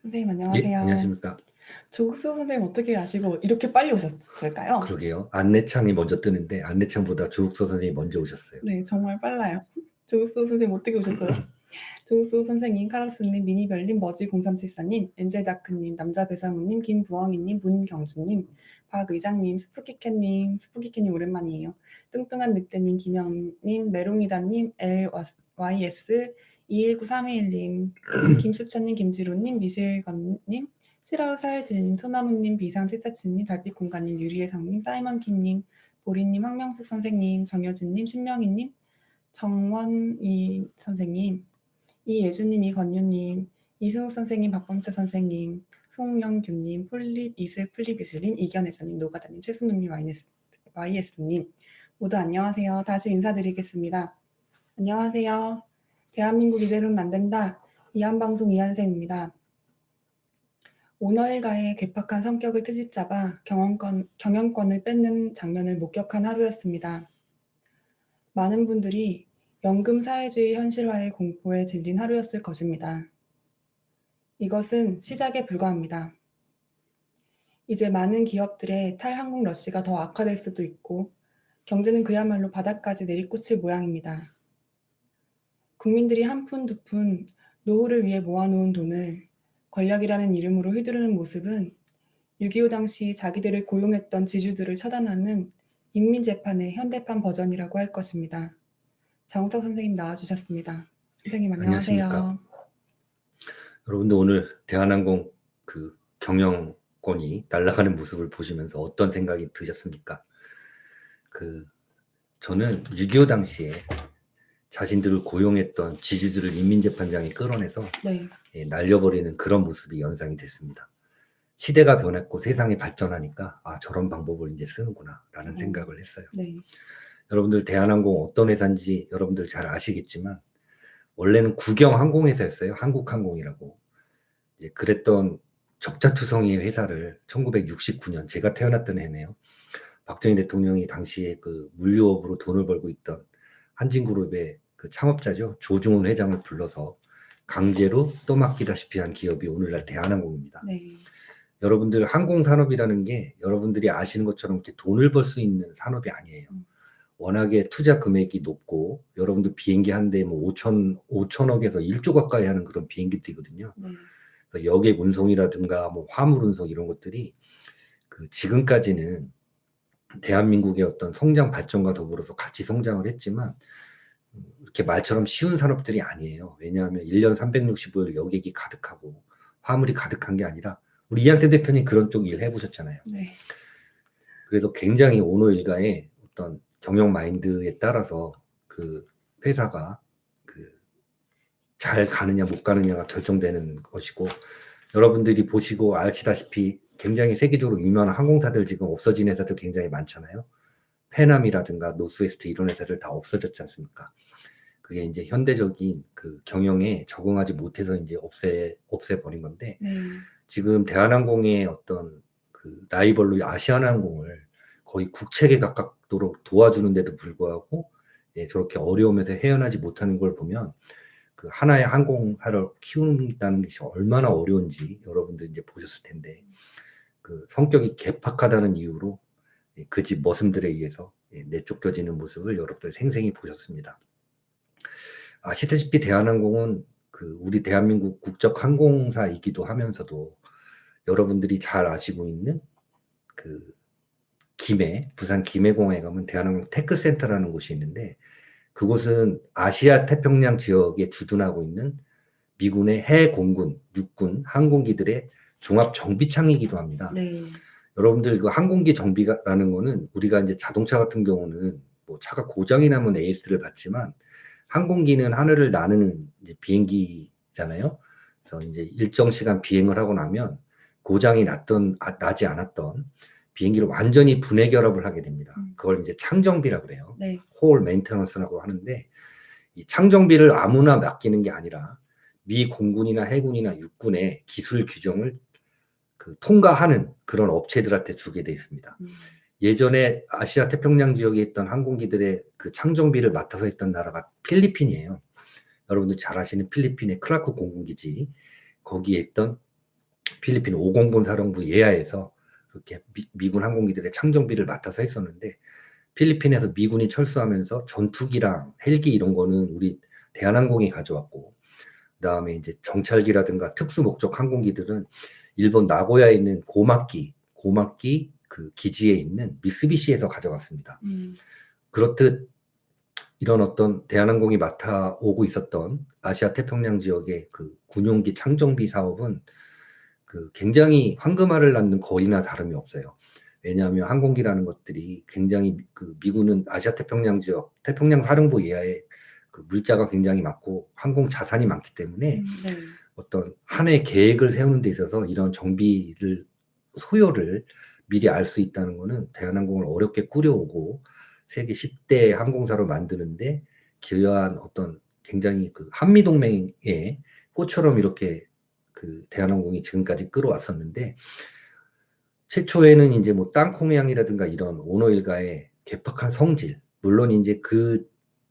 선생님 예, 안녕하세요. 안녕하십니까. 조국수 선생님 어떻게 아시고 이렇게 빨리 오셨을까요? 그러게요. 안내창이 먼저 뜨는데 안내창보다 조국서 선생님이 먼저 오셨어요. 네, 정말 빨라요. 조국수 선생님 어떻게 오셨어요? 조국수 선생님, 카라스님, 미니별님, 머지0374님, 엔젤다크님, 남자배상우님, 김부엉이님, 문경주님, 박의장님, 스푸키캣님 오랜만이에요. 뚱뚱한 늑대님, 김영님, 메롱이다님, LYS, 219321님, 김수찬님, 김지로님, 미실건님, 시라우 사회진, 소나무님, 비상칠사치님, 달빛공간님, 유리의성님, 사이먼킴님, 보리님, 황명숙 선생님, 정효진님, 신명희님, 정원희 선생님, 이예주님, 이건유님, 이승욱 선생님, 박범채 선생님, 송영규님, 플립이슬님, 이견혜자님, 노가다님, 최순웅님, YS님 모두 안녕하세요. 다시 인사드리겠습니다. 안녕하세요. 대한민국 이대로는 안 된다. 이한방송 이한쌤입니다. 오너일가의 괴팍한 성격을 트집잡아 경영권을 뺏는 장면을 목격한 하루였습니다. 많은 분들이 연금 사회주의 현실화의 공포에 질린 하루였을 것입니다. 이것은 시작에 불과합니다. 이제 많은 기업들의 탈한국 러시가 더 악화될 수도 있고 경제는 그야말로 바닥까지 내리꽂힐 모양입니다. 국민들이 한 푼, 두 푼 노후를 위해 모아놓은 돈을 권력이라는 이름으로 휘두르는 모습은 6.25 당시 자기들을 고용했던 지주들을 처단하는 인민재판의 현대판 버전이라고 할 것입니다. 장우석 선생님 나와주셨습니다. 선생님 안녕하십니까. 안녕하세요. 여러분들 오늘 대한항공 그 경영권이 날아가는 모습을 보시면서 어떤 생각이 드셨습니까? 저는 6.25 당시에 자신들을 고용했던 지주들을 인민재판장이 끌어내서 네, 날려버리는 그런 모습이 연상이 됐습니다. 시대가 변했고 세상이 발전하니까 저런 방법을 이제 쓰는구나 라는 생각을 했어요. 네, 여러분들 대한항공 어떤 회사인지 여러분들 잘 아시겠지만 원래는 국영항공회사였어요. 한국항공이라고. 이제 그랬던 적자투성이의 회사를 1969년 제가 태어났던 해네요. 박정희 대통령이 당시에 그 물류업으로 돈을 벌고 있던 한진그룹의 그 창업자죠. 조중훈 회장을 불러서 강제로 떠맡기다시피 한 기업이 오늘날 대한항공입니다. 네, 여러분들 항공산업이라는 게 여러분들이 아시는 것처럼 이렇게 돈을 벌 수 있는 산업이 아니에요. 워낙에 투자 금액이 높고 여러분들 비행기 한 대에 뭐 5천억에서 1조 가까이 하는 그런 비행기들이거든요. 네, 여객 운송이라든가 뭐 화물 운송 이런 것들이 그 지금까지는 대한민국의 어떤 성장 발전과 더불어서 같이 성장을 했지만 이렇게 말처럼 쉬운 산업들이 아니에요. 왜냐하면 1년 365일 여객이 가득하고 화물이 가득한 게 아니라 우리 이한태 대표님 그런 쪽 일 해보셨잖아요. 네, 그래서 굉장히 오노 일가의 어떤 경영 마인드에 따라서 그 회사가 그 잘 가느냐 못 가느냐가 결정되는 것이고 여러분들이 보시고 아시다시피 굉장히 세계적으로 유명한 항공사들 지금 없어진 회사들 굉장히 많잖아요. 페남이라든가 노스웨스트 이런 회사들 다 없어졌지 않습니까? 그게 이제 현대적인 그 경영에 적응하지 못해서 이제 없애버린 건데 네, 지금 대한항공의 어떤 그 라이벌로 아시아나항공을 거의 국책에 가깝도록 도와주는데도 불구하고 저렇게 어려움에서 헤어나지 못하는 걸 보면 그 하나의 항공사를 키운다는 것이 얼마나 어려운지 여러분들 이제 보셨을 텐데 그 성격이 개팍하다는 이유로 그 집 머슴들에 의해서 내쫓겨지는 모습을 여러분들 생생히 보셨습니다. 아시다시피 대한항공은 그 우리 대한민국 국적 항공사이기도 하면서도 여러분들이 잘 아시고 있는 그 부산 김해공항에 가면 대한항공 테크센터라는 곳이 있는데 그곳은 아시아 태평양 지역에 주둔하고 있는 미군의 해공군, 육군, 항공기들의 종합 정비창이기도 합니다. 네, 여러분들 그 항공기 정비라는 거는 우리가 이제 자동차 같은 경우는 뭐 차가 고장이 나면 AS를 받지만 항공기는 하늘을 나는 이제 비행기잖아요. 그래서 이제 일정 시간 비행을 하고 나면 고장이 나지 않았던 비행기를 완전히 분해 결합을 하게 됩니다. 그걸 이제 창정비라고 그래요. 네, 홀 메인테넌스라고 하는데 이 창정비를 아무나 맡기는 게 아니라 미 공군이나 해군이나 육군의 기술 규정을 그 통과하는 그런 업체들한테 주게 돼 있습니다. 예전에 아시아 태평양 지역에 있던 항공기들의 그 창정비를 맡아서 했던 나라가 필리핀이에요. 여러분들 잘 아시는 필리핀의 크라크 공군기지 거기에 있던 필리핀 5공본 사령부 예하에서 그렇게 미군 항공기들의 창정비를 맡아서 했었는데 필리핀에서 미군이 철수하면서 전투기랑 헬기 이런 거는 우리 대한항공이 가져왔고 그다음에 이제 정찰기라든가 특수 목적 항공기들은 일본 나고야에 있는 고마키 그 기지에 있는 미쓰비시에서 가져갔습니다. 그렇듯 이런 어떤 대한항공이 맡아오고 있었던 아시아 태평양 지역의 그 군용기 창정비 사업은 그 굉장히 황금알을 낳는 거리나 다름이 없어요. 왜냐하면 항공기라는 것들이 굉장히 그 미군은 아시아 태평양 지역 태평양 사령부 이하에 그 물자가 굉장히 많고 항공 자산이 많기 때문에 네. 어떤 한 해 계획을 세우는 데 있어서 이런 정비를 소요를 미리 알 수 있다는 거는 대한항공을 어렵게 꾸려오고 세계 10대 항공사로 만드는데 기여한 어떤 굉장히 그 한미동맹의 꽃처럼 이렇게 그 대한항공이 지금까지 끌어왔었는데 최초에는 이제 뭐 땅콩향이라든가 이런 오너일가의 괴팍한 성질, 물론 이제 그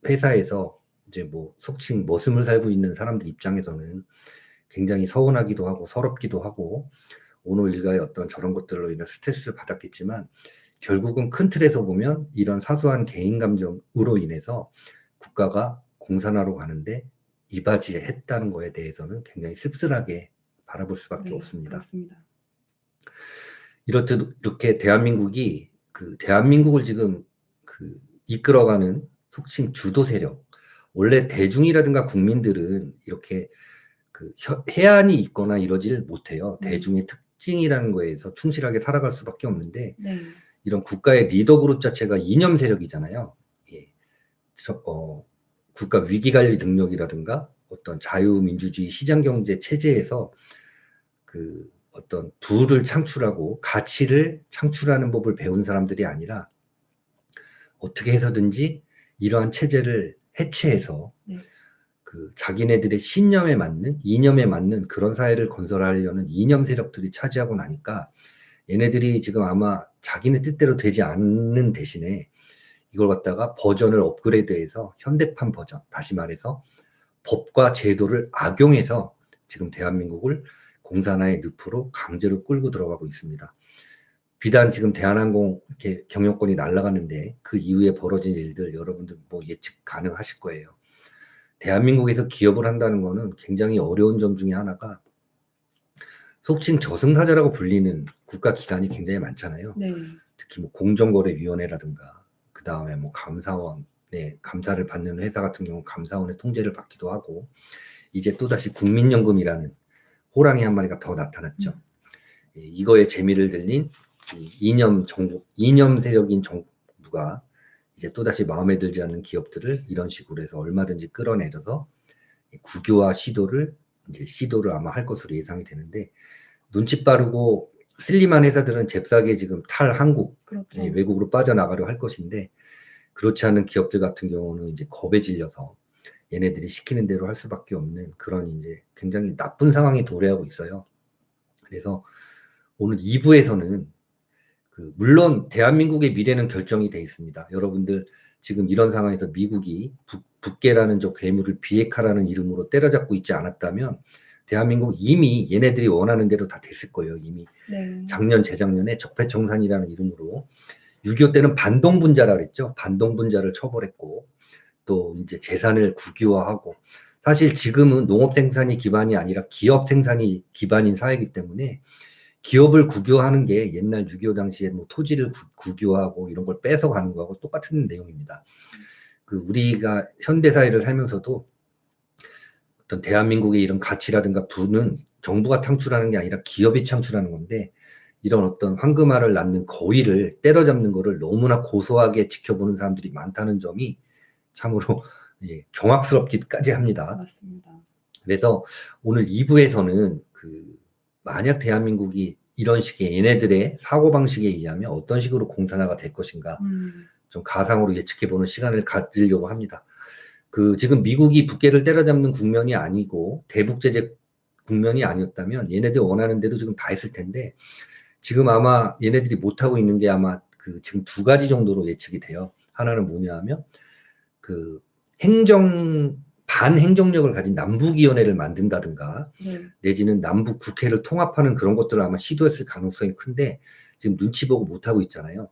회사에서 이제 뭐 속칭 머슴을 살고 있는 사람들 입장에서는 굉장히 서운하기도 하고 서럽기도 하고 오너일가의 어떤 저런 것들로 인해 스트레스를 받았겠지만 결국은 큰 틀에서 보면 이런 사소한 개인 감정으로 인해서 국가가 공산화로 가는데 이바지했다는 거에 대해서는 굉장히 씁쓸하게 바라볼 수밖에 네, 없습니다. 그렇습니다. 이렇듯 이렇게 대한민국이 그 대한민국을 지금 그 이끌어가는 속칭 주도 세력, 원래 대중이라든가 국민들은 이렇게 그 해안이 있거나 이러질 못해요. 대중의 특징이라는 거에서 충실하게 살아갈 수밖에 없는데 네. 이런 국가의 리더 그룹 자체가 이념 세력이잖아요. 예. 국가 위기관리 능력이라든가 어떤 자유민주주의 시장경제 체제에서 그 어떤 부를 창출하고 가치를 창출하는 법을 배운 사람들이 아니라 어떻게 해서든지 이러한 체제를 해체해서 그 자기네들의 신념에 맞는 이념에 맞는 그런 사회를 건설하려는 이념 세력들이 차지하고 나니까 얘네들이 지금 아마 자기네 뜻대로 되지 않는 대신에 이걸 갖다가 버전을 업그레이드해서 현대판 버전, 다시 말해서 법과 제도를 악용해서 지금 대한민국을 공산화의 늪으로 강제로 끌고 들어가고 있습니다. 비단 지금 대한항공 이렇게 경영권이 날아가는데 그 이후에 벌어진 일들 여러분들 뭐 예측 가능하실 거예요. 대한민국에서 기업을 한다는 거는 굉장히 어려운 점 중에 하나가 속칭 저승사자라고 불리는 국가기관이 굉장히 많잖아요. 네. 특히 뭐 공정거래위원회라든가 그 다음에 뭐 감사원의 감사를 받는 회사 같은 경우 감사원의 통제를 받기도 하고 이제 또다시 국민연금이라는 호랑이 한 마리가 더 나타났죠. 이거에 재미를 들린 이념 세력인 정부가 이제 또다시 마음에 들지 않는 기업들을 이런 식으로 해서 얼마든지 끌어내려서 국유화 시도를 아마 할 것으로 예상이 되는데 눈치 빠르고 슬림한 회사들은 잽싸게 지금 탈한국, 그렇죠. 외국으로 빠져나가려 할 것인데 그렇지 않은 기업들 같은 경우는 이제 겁에 질려서 얘네들이 시키는 대로 할 수밖에 없는 그런 이제 굉장히 나쁜 상황이 도래하고 있어요. 그래서 오늘 2부에서는 물론 대한민국의 미래는 결정이 돼 있습니다. 여러분들 지금 이런 상황에서 미국이 북계라는 저 괴물을 비핵화라는 이름으로 때려잡고 있지 않았다면 대한민국 이미 얘네들이 원하는 대로 다 됐을 거예요. 이미 작년 재작년에 적폐청산이라는 이름으로 6.25 때는 반동분자라 그랬죠. 반동분자를 처벌했고 또 이제 재산을 국유화하고 사실 지금은 농업 생산이 기반이 아니라 기업 생산이 기반인 사회이기 때문에 기업을 국유화하는 게 옛날 6.25 당시에 뭐 토지를 국유화하고 이런 걸 뺏어가는 거하고 똑같은 내용입니다. 우리가 현대사회를 살면서도 어떤 대한민국의 이런 가치라든가 부는 정부가 창출하는 게 아니라 기업이 창출하는 건데 이런 어떤 황금알을 낳는 거위를 때려잡는 거를 너무나 고소하게 지켜보는 사람들이 많다는 점이 참으로 경악스럽기까지 합니다. 맞습니다. 그래서 오늘 2부에서는 만약 대한민국이 이런 식의 얘네들의 사고방식에 의하면 어떤 식으로 공산화가 될 것인가 좀 가상으로 예측해보는 시간을 가지려고 합니다. 지금 미국이 북계를 때려잡는 국면이 아니고 대북제재 국면이 아니었다면 얘네들 원하는 대로 지금 다 했을 텐데 지금 아마 얘네들이 못하고 있는 게 아마 지금 두 가지 정도로 예측이 돼요. 하나는 뭐냐 하면 행정 반행정력을 가진 남북위원회를 만든다든가 네. 내지는 남북 국회를 통합하는 그런 것들을 아마 시도했을 가능성이 큰데 지금 눈치 보고 못하고 있잖아요.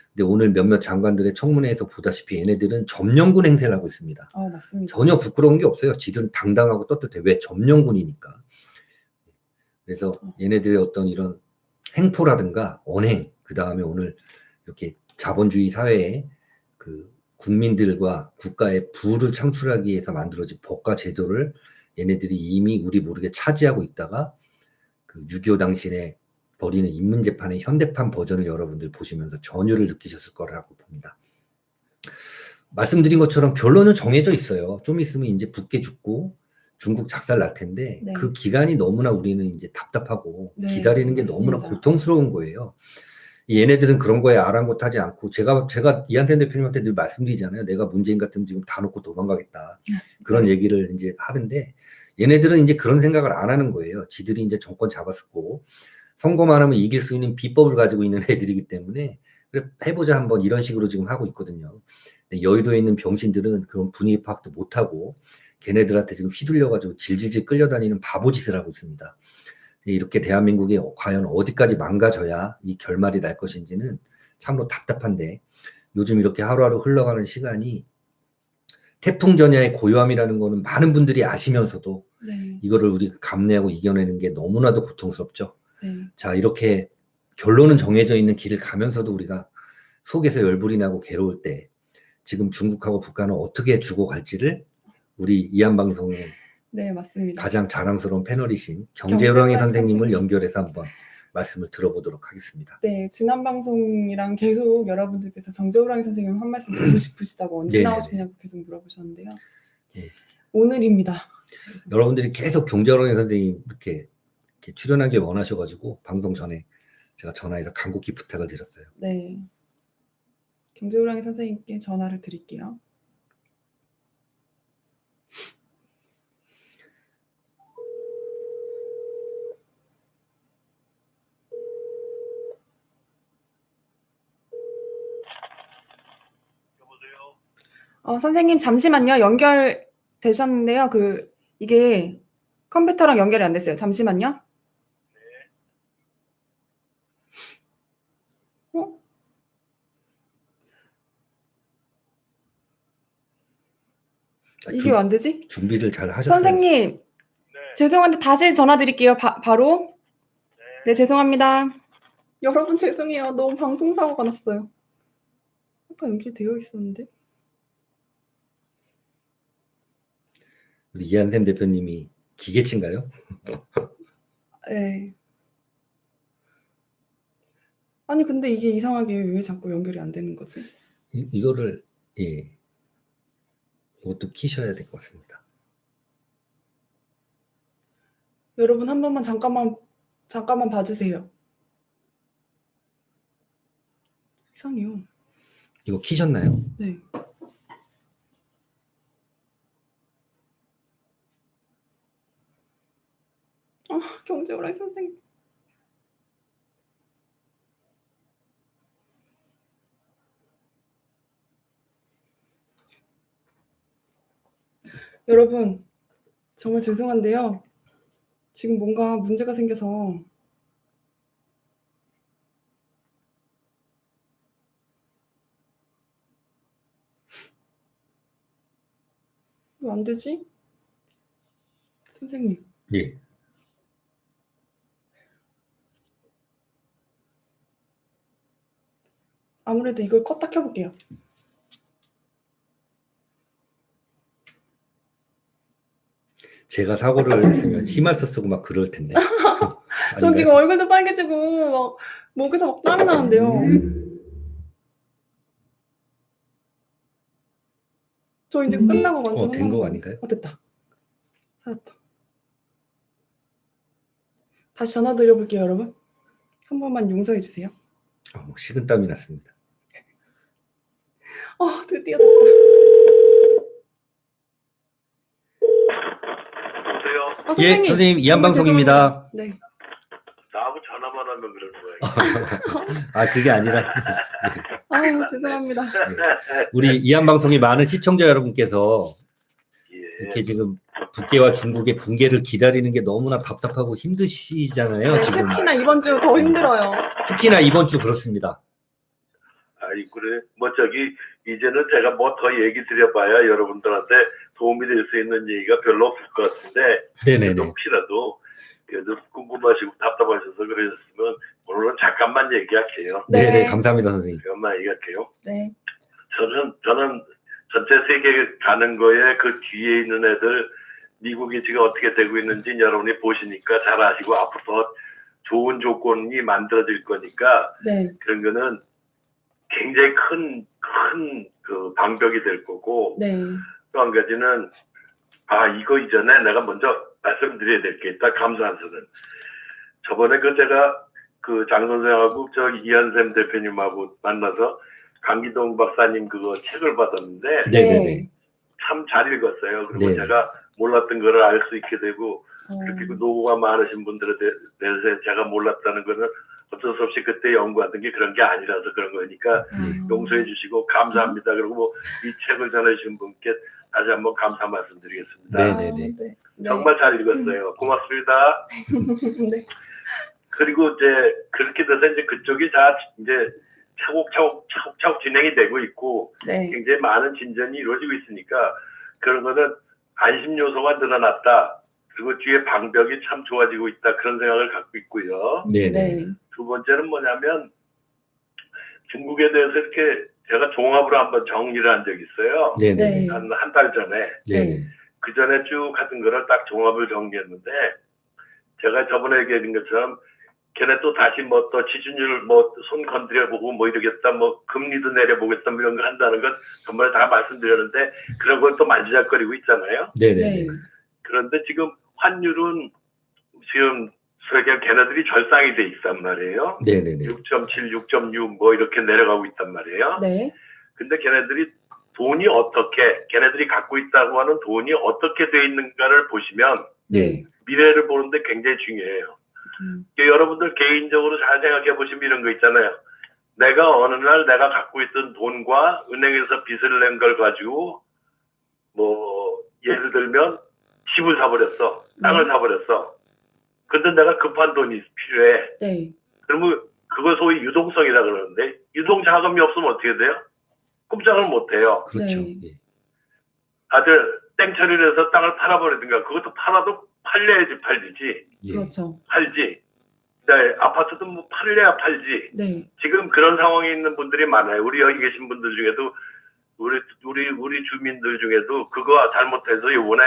근데 오늘 몇몇 장관들의 청문회에서 보다시피 얘네들은 점령군 행세를 하고 있습니다. 맞습니다. 전혀 부끄러운 게 없어요. 지들은 당당하고 떳떳해. 왜? 점령군이니까. 그래서 얘네들의 어떤 이런 행포라든가 언행, 그 다음에 오늘 이렇게 자본주의 사회에 그 국민들과 국가의 부를 창출하기 위해서 만들어진 법과 제도를 얘네들이 이미 우리 모르게 차지하고 있다가 그 6.25 당시에 벌이는 인문재판의 현대판 버전을 여러분들 보시면서 전율을 느끼셨을 거라고 봅니다. 말씀드린 것처럼 결론은 정해져 있어요. 좀 있으면 이제 북계 죽고 중국 작살 날 텐데 네. 그 기간이 너무나 우리는 이제 답답하고 네, 기다리는 게 맞습니다. 너무나 고통스러운 거예요. 얘네들은 그런 거에 아랑곳하지 않고 제가 이한텐 대표님한테 늘 말씀드리잖아요. 내가 문재인 같으면 지금 다 놓고 도망가겠다. 그런 얘기를 이제 하는데 얘네들은 이제 그런 생각을 안 하는 거예요. 지들이 이제 정권 잡았었고 선거만 하면 이길 수 있는 비법을 가지고 있는 애들이기 때문에 그래 해보자 한번 이런 식으로 지금 하고 있거든요. 근데 여의도에 있는 병신들은 그런 분위기 파악도 못하고 걔네들한테 지금 휘둘려가지고 질질질 끌려다니는 바보짓을 하고 있습니다. 이렇게 대한민국이 과연 어디까지 망가져야 이 결말이 날 것인지는 참으로 답답한데 요즘 이렇게 하루하루 흘러가는 시간이 태풍 전야의 고요함이라는 거는 많은 분들이 아시면서도 네. 이거를 우리 감내하고 이겨내는 게 너무나도 고통스럽죠. 네. 자, 이렇게 결론은 정해져 있는 길을 가면서도 우리가 속에서 열불이 나고 괴로울 때 지금 중국하고 북한은 어떻게 죽어갈지를 우리 이한방송의 네, 맞습니다. 가장 자랑스러운 패널이신 경제호랑이 경제호랑이 선생님을 선생님. 연결해서 한번 말씀을 들어보도록 하겠습니다. 네, 지난 방송이랑 계속 여러분들께서 경제호랑이 선생님 한 말씀 듣고 싶으시다고 언제 네네네. 나오시냐고 계속 물어보셨는데요. 예. 오늘입니다. 여러분들이 계속 경제호랑이 선생님 이렇게 출연하길 원하셔가지고 방송 전에 제가 전화해서 간곡히 부탁을 드렸어요. 네, 경제호랑이 선생님께 전화를 드릴게요. 선생님 잠시만요. 연결되셨는데요. 이게 컴퓨터랑 연결이 안 됐어요. 잠시만요. 이게 왜 안 되지? 준비를 잘 하셨어요. 선생님, 네. 죄송한데 다시 전화 드릴게요. 바로. 네, 죄송합니다. 여러분 죄송해요. 너무 방송사고가 났어요. 아까 연결되어 있었는데. 우리 이한샘 대표님이 기계치인가요? 네. 아니 근데 이게 이상하게 왜 자꾸 연결이 안 되는 거지? 이거를 이것도 키셔야 될 것 같습니다. 여러분 한 번만 잠깐만 봐주세요. 이상해요. 이거 키셨나요? 네. 경제호랑이 선생님. 여러분 정말 죄송한데요. 지금 뭔가 문제가 생겨서 왜 안 되지? 선생님. 예. 아무래도 이걸 껐다 켜볼게요. 제가 사고를 했으면 심할서 쓰고 막 그럴 텐데. 전 지금 얼굴도 빨개지고 막 목에서 막 땀이 나는데요. 저 이제 끝나고 완전 된 거 아닌가요? 됐다. 살았다. 다시 전화 드려볼게요, 여러분. 한 번만 용서해 주세요. 식은땀이 났습니다. 드디어 됐다. 여보세요? 예, 선생님 이한방송입니다. 네. 나하고 전화만 하면 그러는 거예요. 그게 아니라 죄송합니다. 우리 이한방송의 많은 시청자 여러분께서 예. 이렇게 지금 북계와 중국의 붕괴를 기다리는 게 너무나 답답하고 힘드시잖아요. 네, 지금 특히나 이번 주 더 힘들어요. 특히나 이번 주 그렇습니다. 아이 그래 뭐 저기 이제는 제가 뭐 더 얘기 드려봐야 여러분들한테 도움이 될 수 있는 얘기가 별로 없을 것 같은데 네네네. 혹시라도 그래도 궁금하시고 답답하셔서 그러셨으면 오늘은 잠깐만 얘기할게요. 네. 네네 감사합니다 선생님. 잠깐만 얘기할게요. 네. 저는 전체 세계 가는 거에 그 뒤에 있는 애들 미국이 지금 어떻게 되고 있는지 여러분이 보시니까 잘 아시고 앞으로 더 좋은 조건이 만들어질 거니까 네. 그런 거는 굉장히 큰 그 방벽이 될 거고 네. 또 한 가지는 이거 이전에 내가 먼저 말씀드려야 될 게 있다. 감사한서는 저번에 제가 장 선생하고 이한샘 대표님하고 만나서 강기동 박사님 그거 책을 받았는데 네네네. 참 잘 읽었어요. 그리고 네. 제가 몰랐던 거를 알 수 있게 되고 어, 그렇게 노고가 많으신 분들에 대해서 제가 몰랐다는 거는 어쩔 수 없이 그때 연구하던 게 그런 게 아니라서 그런 거니까 용서해 주시고 감사합니다. 그리고 이 책을 전해주신 분께 다시 한번 감사 말씀드리겠습니다. 네네네. 네. 네. 정말 잘 읽었어요. 고맙습니다. 네. 그리고 이제 그렇게 돼서 이제 그쪽이 다 이제 차곡차곡 진행이 되고 있고 네. 굉장히 많은 진전이 이루어지고 있으니까 그런 거는 안심 요소가 늘어났다. 그리고 뒤에 방벽이 참 좋아지고 있다. 그런 생각을 갖고 있고요. 네네. 네. 두 번째는 뭐냐면 중국에 대해서 이렇게 제가 종합으로 한번 정리를 한 적이 있어요. 네네. 네. 한 달 전에. 네네. 그 전에 쭉 하던 거를 딱 종합을 정리했는데 제가 저번에 얘기한 것처럼 걔네 또 다시 뭐 또 지준율 뭐 손 건드려 보고 뭐 이러겠다 뭐 금리도 내려보겠다 뭐 이런 거 한다는 건 정말 다 말씀드렸는데 그런 걸 또 만지작거리고 있잖아요. 네네네. 네. 그런데 지금 환율은 지금 세계 걔네들이 절상이 돼 있단 말이에요. 네네네. 6.7, 6.6 뭐 이렇게 내려가고 있단 말이에요. 네. 근데 걔네들이 돈이 어떻게 걔네들이 갖고 있다고 하는 돈이 어떻게 돼 있는가를 보시면 네. 미래를 보는데 굉장히 중요해요. 여러분들 개인적으로 잘 생각해 보시면 이런 거 있잖아요. 내가 어느 날 내가 갖고 있던 돈과 은행에서 빚을 낸 걸 가지고 뭐 예를 들면 집을 사버렸어. 땅을 네. 사버렸어. 근데 내가 급한 돈이 필요해. 네. 그러면 그걸 소위 유동성이라 그러는데 유동 자금이 없으면 어떻게 돼요? 꼼짝을 못 해요. 그렇죠. 네. 예. 다들 땡처리를 해서 땅을 팔아버리든가 그것도 팔아도 팔려야지 팔리지. 예. 그렇죠. 팔지. 네, 아파트도 뭐 팔려야 팔지. 네. 지금 그런 상황에 있는 분들이 많아요. 우리 여기 계신 분들 중에도 우리 주민들 중에도 그거 잘못해서 요번에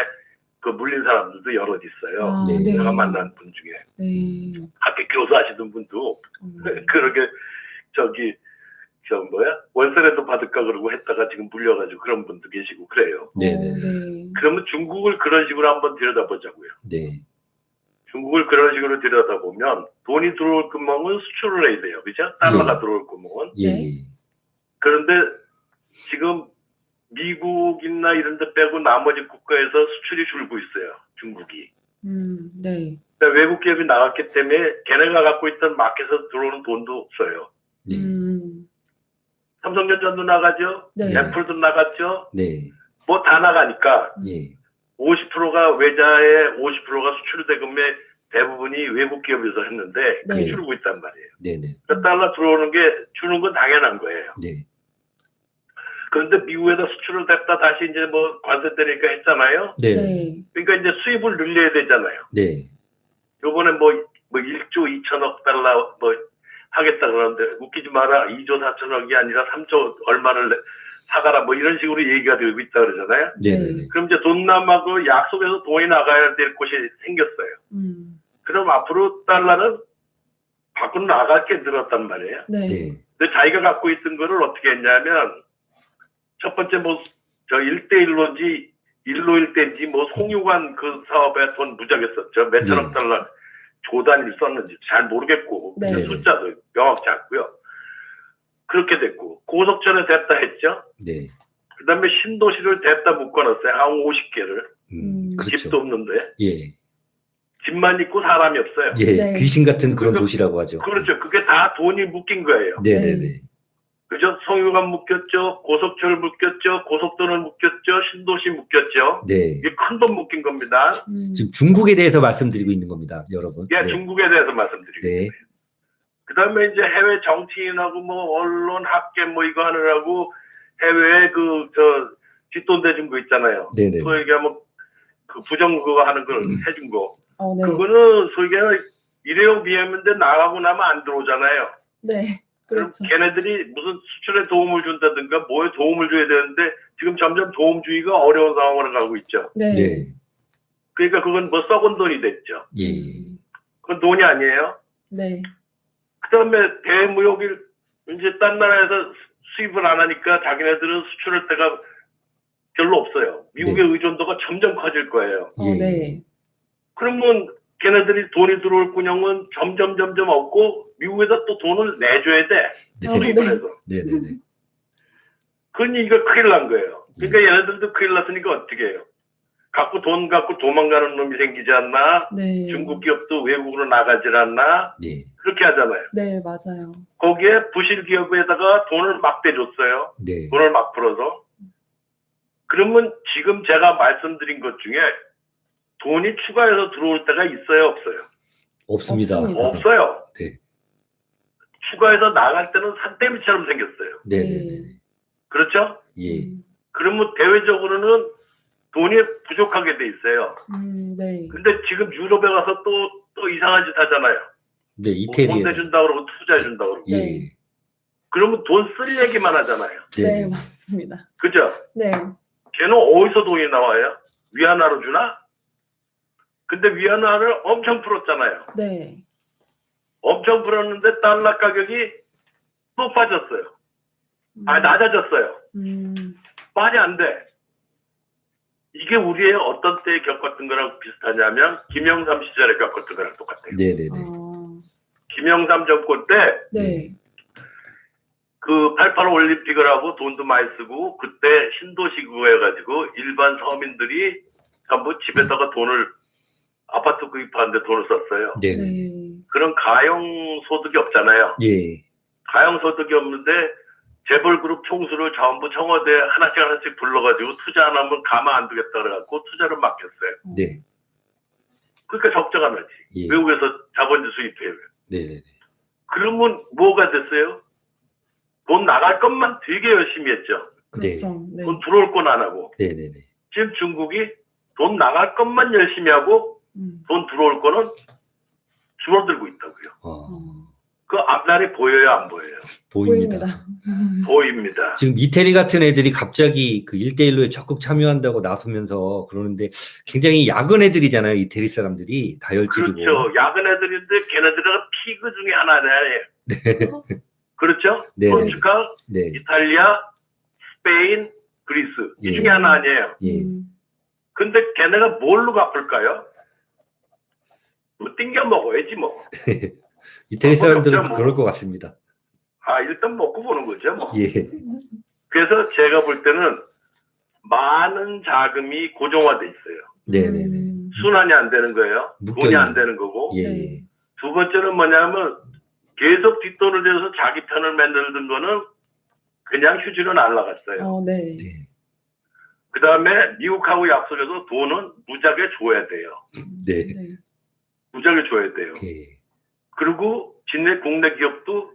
그 물린 사람들도 여럿 있어요. 아, 네. 네. 내가 만난 분 중에 네. 학교 교사하시던 분도 그렇게 월세라도 받을까 그러고 했다가 지금 물려가지고 그런 분도 계시고 그래요. 네네. 네. 그러면 중국을 그런 식으로 한번 들여다보자고요. 네. 중국을 그런 식으로 들여다보면 돈이 들어올 구멍은 수출을 해야 돼요. 그죠? 달러가 예. 들어올 구멍은. 예. 네. 그런데 지금 미국이나 이런 데 빼고 나머지 국가에서 수출이 줄고 있어요. 중국이. 네. 그러니까 외국 기업이 나갔기 때문에 걔네가 갖고 있던 마켓에서 들어오는 돈도 없어요. 네. 삼성전자도 나가죠. 네. 애플도 나갔죠. 네. 뭐 다 나가니까 예. 50%가 외자에 50%가 수출 대금의 대부분이 외국 기업에서 했는데 그게 네. 줄고 있단 말이에요. 네네. 그러니까 달러 들어오는 게 주는 건 당연한 거예요. 네. 그런데 미국에다 수출을 냈다 다시 이제 뭐 관세 때리니까 했잖아요. 네. 네. 그러니까 이제 수입을 늘려야 되잖아요. 네. 요번에 뭐 1조 2천억 달러 뭐 하겠다 그러는데 웃기지 마라. 2조 4천억이 아니라 3조 얼마를 사가라 뭐 이런 식으로 얘기가 되고 있다 그러잖아요. 네네. 그럼 이제 돈남하고 약속해서 돈이 나가야 될 곳이 생겼어요. 그럼 앞으로 달러는 밖으로 나갈 게 늘었단 말이에요. 네. 네. 근데 자기가 갖고 있던 거를 어떻게 했냐면 첫 번째 뭐 저 1대1로인지 1로 1대인지 뭐 송유관 그 사업에 돈 무지하게 썼죠. 몇천억 네. 달러 조단위를 썼는지 잘 모르겠고 네. 그 숫자도 명확치 않고요. 그렇게 됐고 고속전에 됐다 했죠. 네. 그 다음에 신도시를 됐다 묶어놨어요. 한 50개를. 그렇죠. 집도 없는데 예. 집만 있고 사람이 없어요. 예. 네. 귀신 같은 그런 도시라고 하죠. 그렇죠. 그게 다 돈이 묶인 거예요. 네네네. 그죠? 성유관 묶였죠. 고속철 묶였죠. 고속도로 묶였죠. 신도시 묶였죠. 네. 이게 큰 돈 묶인 겁니다. 지금 중국에 대해서 말씀드리고 있는 겁니다, 여러분. 예, 네. 중국에 대해서 말씀드리고 네. 있어요. 그 다음에 이제 해외 정치인하고 뭐 언론, 학계 뭐 이거 하느라고 해외에 뒷돈 대준 거 있잖아요. 네네. 소위 얘기하면 그 부정 그거 하는 걸 해준 거. 네. 그거는 소위 얘기하면 일회용 비행인데 나가고 나면 안 들어오잖아요. 네. 그럼 그렇죠. 걔네들이 무슨 수출에 도움을 준다든가 뭐에 도움을 줘야 되는데 지금 점점 도움 주기가 어려운 상황으로 가고 있죠. 네. 네. 그러니까 그건 뭐 썩은 돈이 됐죠. 예. 그건 돈이 아니에요. 네. 그다음에 대무역이 이제 딴 나라에서 수입을 안 하니까 자기네들은 수출할 때가 별로 없어요. 미국의 의존도가 점점 커질 거예요. 예. 네. 그러면 걔네들이 돈이 들어올 군형은 점점 없고 미국에다 또 돈을 내줘야 돼. 네. 수입을 네. 해서. 네네네. 그러니 이거 큰일 난 거예요. 그러니까 얘네들도 큰일 났으니까 어떻게 해요? 돈 갖고 도망가는 놈이 생기지 않나? 네. 중국 기업도 외국으로 나가질 않나? 네. 그렇게 하잖아요. 네, 맞아요. 거기에 부실 기업에다가 돈을 막 대줬어요. 네. 돈을 막 풀어서. 그러면 지금 제가 말씀드린 것 중에 돈이 추가해서 들어올 때가 있어요, 없어요? 없습니다. 없습니다. 없어요. 네. 추가해서 나갈 때는 산더미처럼 생겼어요. 네네네. 그렇죠? 예. 그러면 대외적으로는 돈이 부족하게 돼 있어요. 네. 근데 지금 유럽에 가서 또 이상한 짓 하잖아요. 네, 돈 이태리에. 내준다 그러고 투자해 준다 그러고. 예. 네. 그러면 돈 쓸 얘기만 하잖아요. 네, 네. 맞습니다. 그죠? 네. 걔는 어디서 돈이 나와요? 위안화로 주나? 근데 위안화를 엄청 풀었잖아요. 네. 엄청 풀었는데 달러 가격이 또 빠졌어요. 낮아졌어요. 말이 안 돼. 이게 우리의 어떤 때에 겪었던 거랑 비슷하냐면 김영삼 시절에 겪었던 거랑 똑같아요. 네네네. 김영삼 정권 때 네. 그 88 올림픽을 하고 돈도 많이 쓰고 그때 신도시 그거 해가지고 일반 서민들이 전부 집에다가 돈을 아파트 구입하는데 돈을 썼어요. 네네. 네. 그런 가용 소득이 없잖아요. 예. 가용 소득이 없는데 재벌그룹 총수를 전부 청와대에 하나씩 불러가지고 투자 안 하면 가만 안 두겠다 그래갖고 투자를 맡겼어요. 네. 그러니까 적자가 나지. 예. 외국에서 자본주 수입해요. 네네네. 그러면 뭐가 됐어요? 돈 나갈 것만 되게 열심히 했죠. 네. 그렇죠. 네. 돈 들어올 건 안 하고. 네네네. 지금 중국이 돈 나갈 것만 열심히 하고 돈 들어올 거는 줄어들고 있다고요. 그 앞날이 보여요, 안 보여요? 보입니다. 보입니다. 지금 이태리 같은 애들이 갑자기 그 1대1로에 적극 참여한다고 나서면서 그러는데 굉장히 야근 애들이잖아요. 이태리 사람들이 다혈질이고. 그렇죠. 야근 애들인데 걔네들은 피그 중에 하나잖아요. 네. 그렇죠? 네. 포르투갈, 네. 이탈리아, 스페인, 그리스 이 예. 중에 하나 아니에요. 예. 근데 걔네가 뭘로 갚을까요? 뭐 띵겨 먹어야지 뭐. 이태리 사람들은 뭐. 그럴 것 같습니다. 일단 먹고 보는 거죠 뭐. 예. 그래서 제가 볼 때는 많은 자금이 고정화돼 있어요. 네네네. 순환이 안 되는 거예요. 묶여 돈이 안 있는. 되는 거고. 예. 네. 두 번째는 뭐냐면 계속 뒷돈을 대서 자기 편을 만들던 거는 그냥 휴지로 날라갔어요. 네. 네. 그 다음에 미국하고 약속해서 돈은 무작위 줘야 돼요. 네. 네. 무작위 줘야 돼요. 예. 그리고 진내 국내 기업도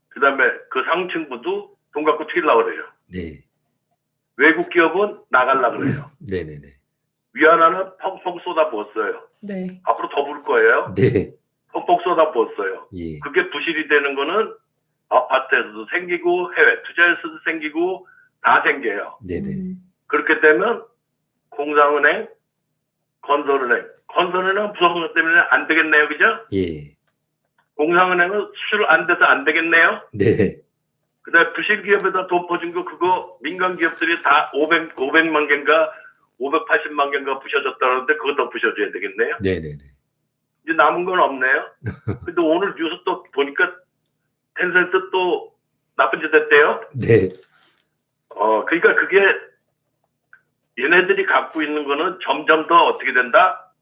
그 다음에 그 상층부도 돈 갖고 튀려고 그래요. 네. 외국 기업은 나가려고 그래요. 네네네. 위안화는 펑펑 쏟아부었어요. 네. 앞으로 더 불 거예요. 네. 펑펑 쏟아부었어요. 예. 그게 부실이 되는 거는 아파트에서도 생기고 해외 투자에서도 생기고 다 생겨요. 네네. 그렇게 되면 공상은행, 건설은행 부동산 때문에 안 되겠네요. 그죠? 예. 공상은행은 수출 안 돼서 안 되겠네요. 네. 그 다음에 부실기업에다 돈 퍼준 거 그거 민간기업들이 다 500만 개인가 580만 개인가 부셔졌다는데 그것도 부셔줘야 되겠네요. 네네네. 이제 남은 건 없네요. 근데 오늘 뉴스 또 보니까 텐센트 또 나쁜 짓 했대요. 네. 그러니까 그게 얘네들이 갖고 있는 거는 점점 더 어떻게 된다?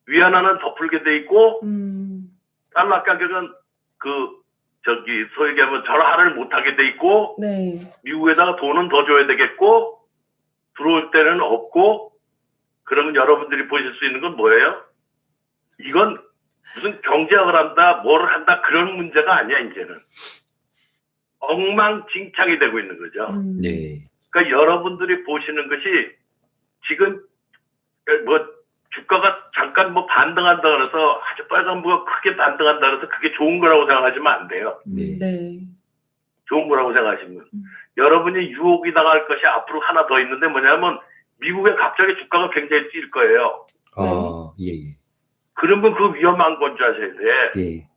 위안화는 더 풀게 돼 있고 달러 가격은 그 소위 얘기하면 절하를 못하게 돼 있고, 네. 미국에다가 돈은 더 줘야 되겠고, 들어올 때는 없고, 그러면 여러분들이 보실 수 있는 건 뭐예요? 이건 무슨 경제학을 한다, 뭘 한다, 그런 문제가 아니야, 이제는. 엉망진창이 되고 있는 거죠. 네. 그러니까 여러분들이 보시는 것이 지금 뭐 주가가 잠깐 뭐 반등한다 그래서 아주 빨간부가 크게 반등한다 그래서 그게 좋은 거라고 생각하시면 안 돼요. 네. 네. 좋은 거라고 생각하시면. 여러분이 유혹이 당할 것이 앞으로 하나 더 있는데 뭐냐면 미국에 갑자기 주가가 굉장히 뛸 거예요. 아, 예, 예. 그러면 그 위험한 건 줄 아셔야 돼. 예.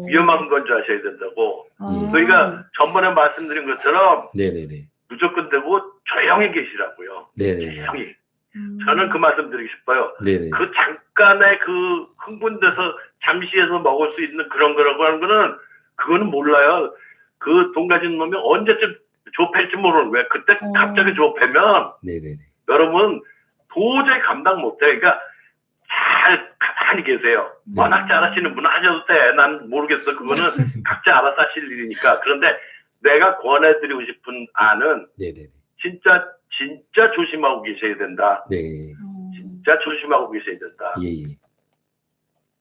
위험한 건 줄 아셔야 된다고. 아. 그러니까 전번에 말씀드린 것처럼 네네네. 무조건 되고 조용히 계시라고요. 네네네. 조용히. 저는 그 말씀 드리고 싶어요. 네네. 그 잠깐의 그 흥분돼서 잠시에서 먹을 수 있는 그런 거라고 하는 거는 그거는 몰라요. 그 돈 가진 놈이 언제쯤 좁힐지 모르는 거예요. 그때 갑자기 좁히면 네네네. 여러분 도저히 감당 못해. 그러니까 잘 가만히 계세요. 네. 워낙 잘하시는 분은 하셔도 돼. 난 모르겠어. 그거는 각자 알아서 하실 일이니까. 그런데 내가 권해드리고 싶은 안은 네네네. 진짜 조심하고 계셔야 된다. 네. 진짜 조심하고 계셔야 된다. 예, 예.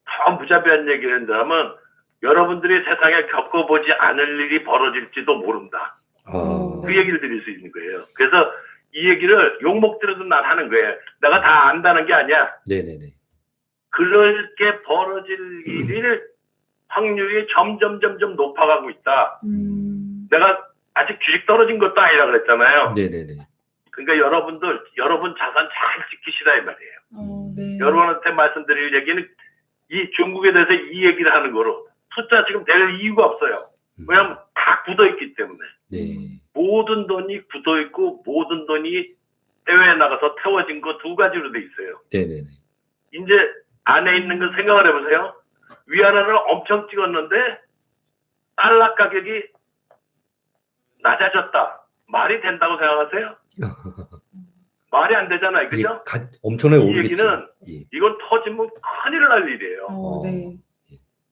더 무자비한 얘기를 한다면 여러분들이 세상에 겪어보지 않을 일이 벌어질지도 모른다. 아, 그 얘기를 드릴 수 있는 거예요. 그래서 이 얘기를 욕먹 들어도 난 하는 거예요. 내가 다 안다는 게 아니야. 네네네. 그렇게 벌어질 일일 확률이 점점 높아가고 있다. 내가 아직 주식 떨어진 것도 아니라 그랬잖아요. 네네네. 그러니까 여러분 자산 잘 지키시라 이 말이에요. 네. 여러분한테 말씀드릴 얘기는 이 중국에 대해서 이 얘기를 하는 거로 숫자 지금 될 이유가 없어요. 왜냐하면 다 굳어있기 때문에. 네. 모든 돈이 굳어있고 모든 돈이 해외에 나가서 태워진 거 두 가지로 돼 있어요. 네네네. 이제 안에 있는 걸 생각을 해보세요. 위안화를 엄청 찍었는데 달러 가격이 낮아졌다. 말이 된다고 생각하세요? 말이 안 되잖아요. 이게 그죠? 엄청나게 이 오르겠죠. 얘기는 예. 이건 터지면 큰일 날 일이에요. 네.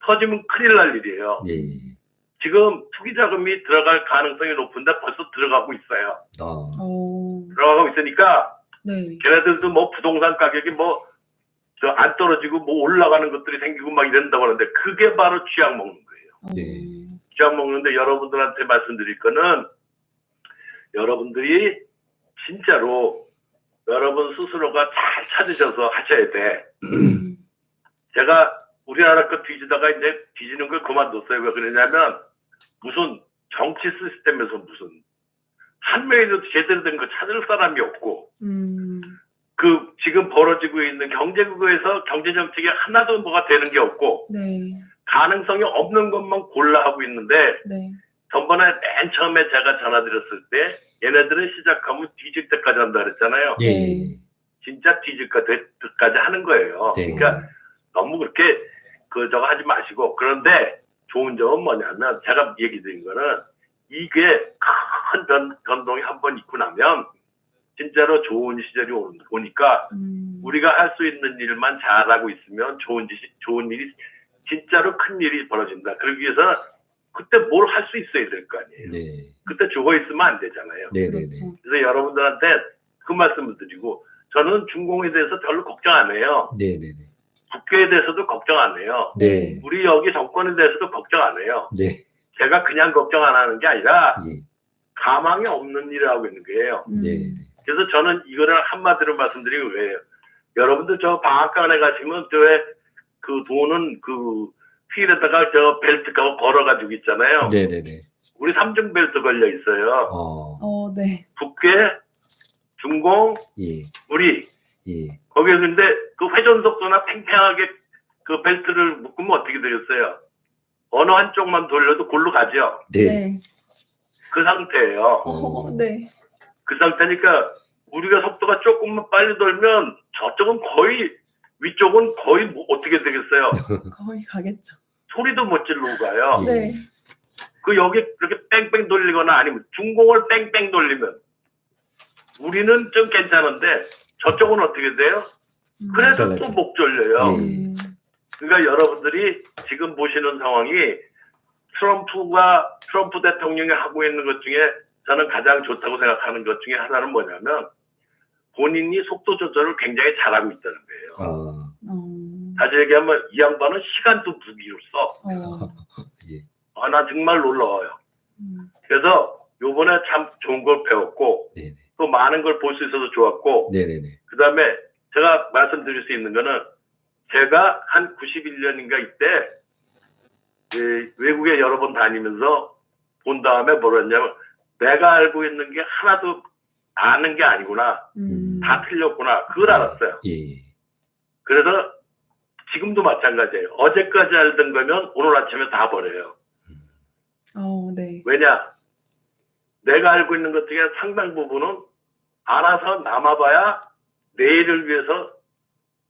터지면 큰일 날 일이에요. 예. 지금 투기 자금이 들어갈 가능성이 높은데 벌써 들어가고 있어요. 아, 들어가고 있으니까 네. 걔네들도 뭐 부동산 가격이 뭐 저 안 떨어지고 뭐 올라가는 것들이 생기고 막 이런다고 하는데 그게 바로 쥐약 먹는 거예요. 네. 쥐약 먹는데 여러분들한테 말씀드릴 거는 여러분들이 진짜로 여러분 스스로가 잘 찾으셔서 하셔야 돼. 제가 우리나라 거 뒤지다가 이제 뒤지는 걸 그만뒀어요. 왜 그러냐면 무슨 정치 시스템에서 무슨 한 명이라도 제대로 된 거 찾을 사람이 없고 그 지금 벌어지고 있는 경제국에서 경제 정책이 하나도 뭐가 되는 게 없고 네. 가능성이 없는 것만 골라 하고 있는데 네. 전번에 맨 처음에 제가 전화드렸을 때 얘네들은 시작하면 뒤질 때까지 한다 그랬잖아요. 예. 진짜 뒤질 때까지 하는 거예요. 네. 그러니까 너무 그렇게 저거 하지 마시고 그런데 좋은 점은 뭐냐면 제가 얘기 드린 거는 이게 큰 변동이 한번 있고 나면 진짜로 좋은 시절이 오니까 우리가 할 수 있는 일만 잘하고 있으면 좋은 일이 진짜로 큰 일이 벌어진다. 그러기 위해서 그때 뭘 할 수 있어야 될 거 아니에요. 네. 그때 죽어 있으면 안 되잖아요. 네네네. 그렇죠. 그래서 여러분들한테 그 말씀을 드리고 저는 중공에 대해서 별로 걱정 안 해요. 네네네. 국회에 대해서도 걱정 안 해요. 네. 우리 여기 정권에 대해서도 걱정 안 해요. 네. 제가 그냥 걱정 안 하는 게 아니라 예. 가망이 없는 일을 하고 있는 거예요. 네. 그래서 저는 이거를 한마디로 말씀드리고 왜요? 여러분들 저 방앗간에 가시면 저의 그 돈은 그 휠에다가 저 벨트 걸어가지고 있잖아요. 네네네. 우리 3중 벨트 걸려 있어요. 네. 국회, 중공, 예. 우리 예. 거기에 근데 그 회전 속도나 팽팽하게 그 벨트를 묶으면 어떻게 되겠어요? 어느 한쪽만 돌려도 골로 가죠. 네. 네. 그 상태예요. 네. 그 상태니까 우리가 속도가 조금만 빨리 돌면 저쪽은 거의 위쪽은 거의 뭐 어떻게 되겠어요? 거의 가겠죠. 소리도 못 지르고 가요. 네. 그 여기 그렇게 뺑뺑 돌리거나 아니면 중공을 뺑뺑 돌리면 우리는 좀 괜찮은데 저쪽은 어떻게 돼요? 그래도 잘나죠. 또 목 졸려요. 예. 그러니까 여러분들이 지금 보시는 상황이 트럼프 대통령이 하고 있는 것 중에 저는 가장 좋다고 생각하는 것 중에 하나는 뭐냐면 본인이 속도 조절을 굉장히 잘하고 있다는 거예요. 아, 사실 얘기하면 이 양반은 시간도 무기로 써. 예. 나 정말 놀라워요. 음. 그래서 요번에 참 좋은 걸 배웠고 네네. 또 많은 걸 볼 수 있어서 좋았고 네네네. 그 다음에 제가 말씀드릴 수 있는 거는 제가 한 91년인가 이때 외국에 여러 번 다니면서 본 다음에 뭐라 했냐면 내가 알고 있는 게 하나도 아는 게 아니구나. 다 틀렸구나. 그걸 알았어요. 예. 그래서 지금도 마찬가지예요. 어제까지 알던 거면 오늘 아침에 다 버려요. 네. 왜냐? 내가 알고 있는 것 중에 상당 부분은 알아서 남아봐야 내일을 위해서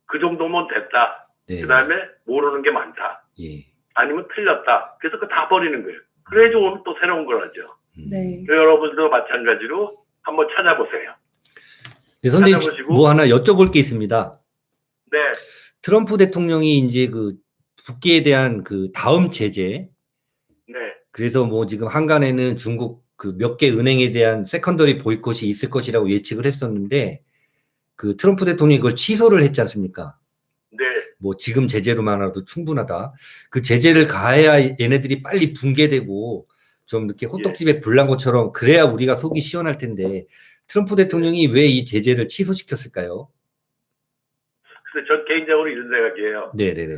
그 정도면 됐다. 네. 그 다음에 모르는 게 많다. 예. 아니면 틀렸다. 그래서 그거 다 버리는 거예요. 그래야지 오늘 또 새로운 걸 하죠. 네. 여러분들도 마찬가지로 한번 찾아보세요. 네, 선생님 찾아보시고. 뭐 하나 여쭤볼 게 있습니다. 네, 트럼프 대통령이 이제 그 북기에 대한 그 다음 제재, 네, 그래서 뭐 지금 한간에는 중국 그 몇 개 은행에 대한 세컨더리 보이콧이 있을 것이라고 예측을 했었는데 그 트럼프 대통령이 그걸 취소를 했지 않습니까? 네, 뭐 지금 제재로만으로도 충분하다. 그 제재를 가해야 얘네들이 빨리 붕괴되고 좀 이렇게 호떡집에 불 난 것처럼 그래야 우리가 속이 시원할 텐데 트럼프 대통령이 왜 이 제재를 취소시켰을까요? 근데 전 개인적으로 이런 생각이에요. 네네네.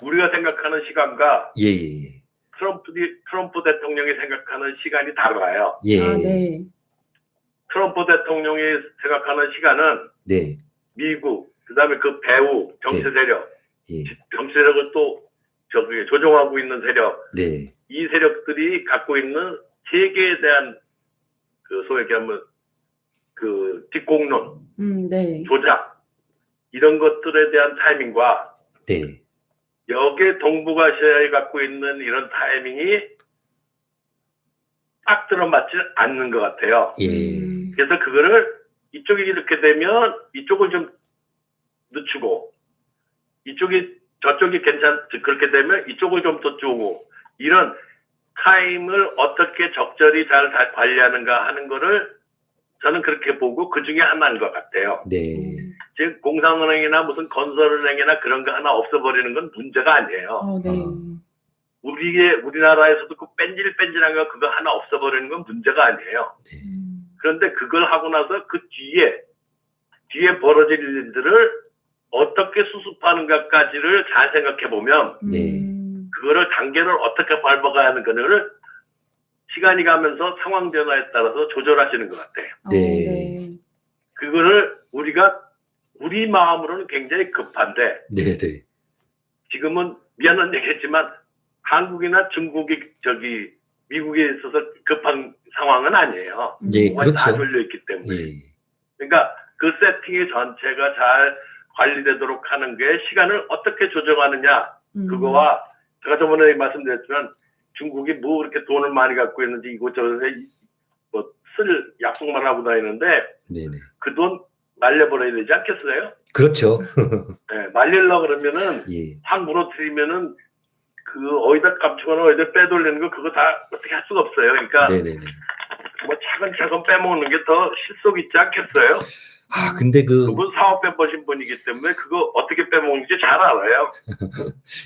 우리가 생각하는 시간과 예예예. 트럼프 대통령이 생각하는 시간이 달라요. 예. 네. 트럼프 대통령이 생각하는 시간은 네. 미국, 그 다음에 그 배후 정치 네. 세력, 예. 정치 세력을 또 조종하고 있는 세력, 네. 이 세력들이 갖고 있는 세계에 대한 그 소위 얘기하면 그 뒷공론, 네. 조작 이런 것들에 대한 타이밍과 네. 여기에 동북아시아에 갖고 있는 이런 타이밍이 딱 들어맞지 않는 것 같아요. 예. 그래서 그거를 이쪽이 이렇게 되면 이쪽을 좀 늦추고 저쪽이 그렇게 되면 이쪽을 좀 더 주고 이런 타임을 어떻게 적절히 잘 관리하는가 하는 거를 저는 그렇게 보고 그 중에 하나인 것 같아요. 네. 즉 공상은행이나 무슨 건설은행이나 그런 거 하나 없애버리는 건 문제가 아니에요. 네. 우리나라에서도 그 뺀질뺀질한 거 그거 하나 없애버리는 건 문제가 아니에요. 그런데 그걸 하고 나서 그 뒤에 벌어질 일들을 어떻게 수습하는가까지를 잘 생각해 보면 네. 그거를 단계를 어떻게 밟아가야 하는 거를 시간이 가면서 상황 변화에 따라서 조절하시는 것 같아요. 네. 그거를 우리 마음으로는 굉장히 급한데 네네. 지금은 미안한 얘기했지만 한국이나 중국이 미국에 있어서 급한 상황은 아니에요. 예, 뭐가 다 그렇죠. 걸려 있기 때문에. 예. 그러니까 그 세팅이 전체가 잘 관리되도록 하는 게 시간을 어떻게 조정하느냐 그거와 제가 저번에 말씀드렸지만 중국이 뭐 그렇게 돈을 많이 갖고 있는지 이곳저곳에 뭐 쓸 약속만 하고 다니는데 네네. 그 돈 말려버려야 되지 않겠어요? 그렇죠. 네, 말리려고 그러면은 예. 확 무너뜨리면은 그 어디다 감추거나 어디다 빼돌리는 거 그거 다 어떻게 할 수가 없어요. 그러니까 네네네. 뭐 차근차근 빼먹는 게 더 실속 있지 않겠어요? 아, 근데 그분 사업해 보신 분이기 때문에 그거 어떻게 빼먹는지 잘 알아요.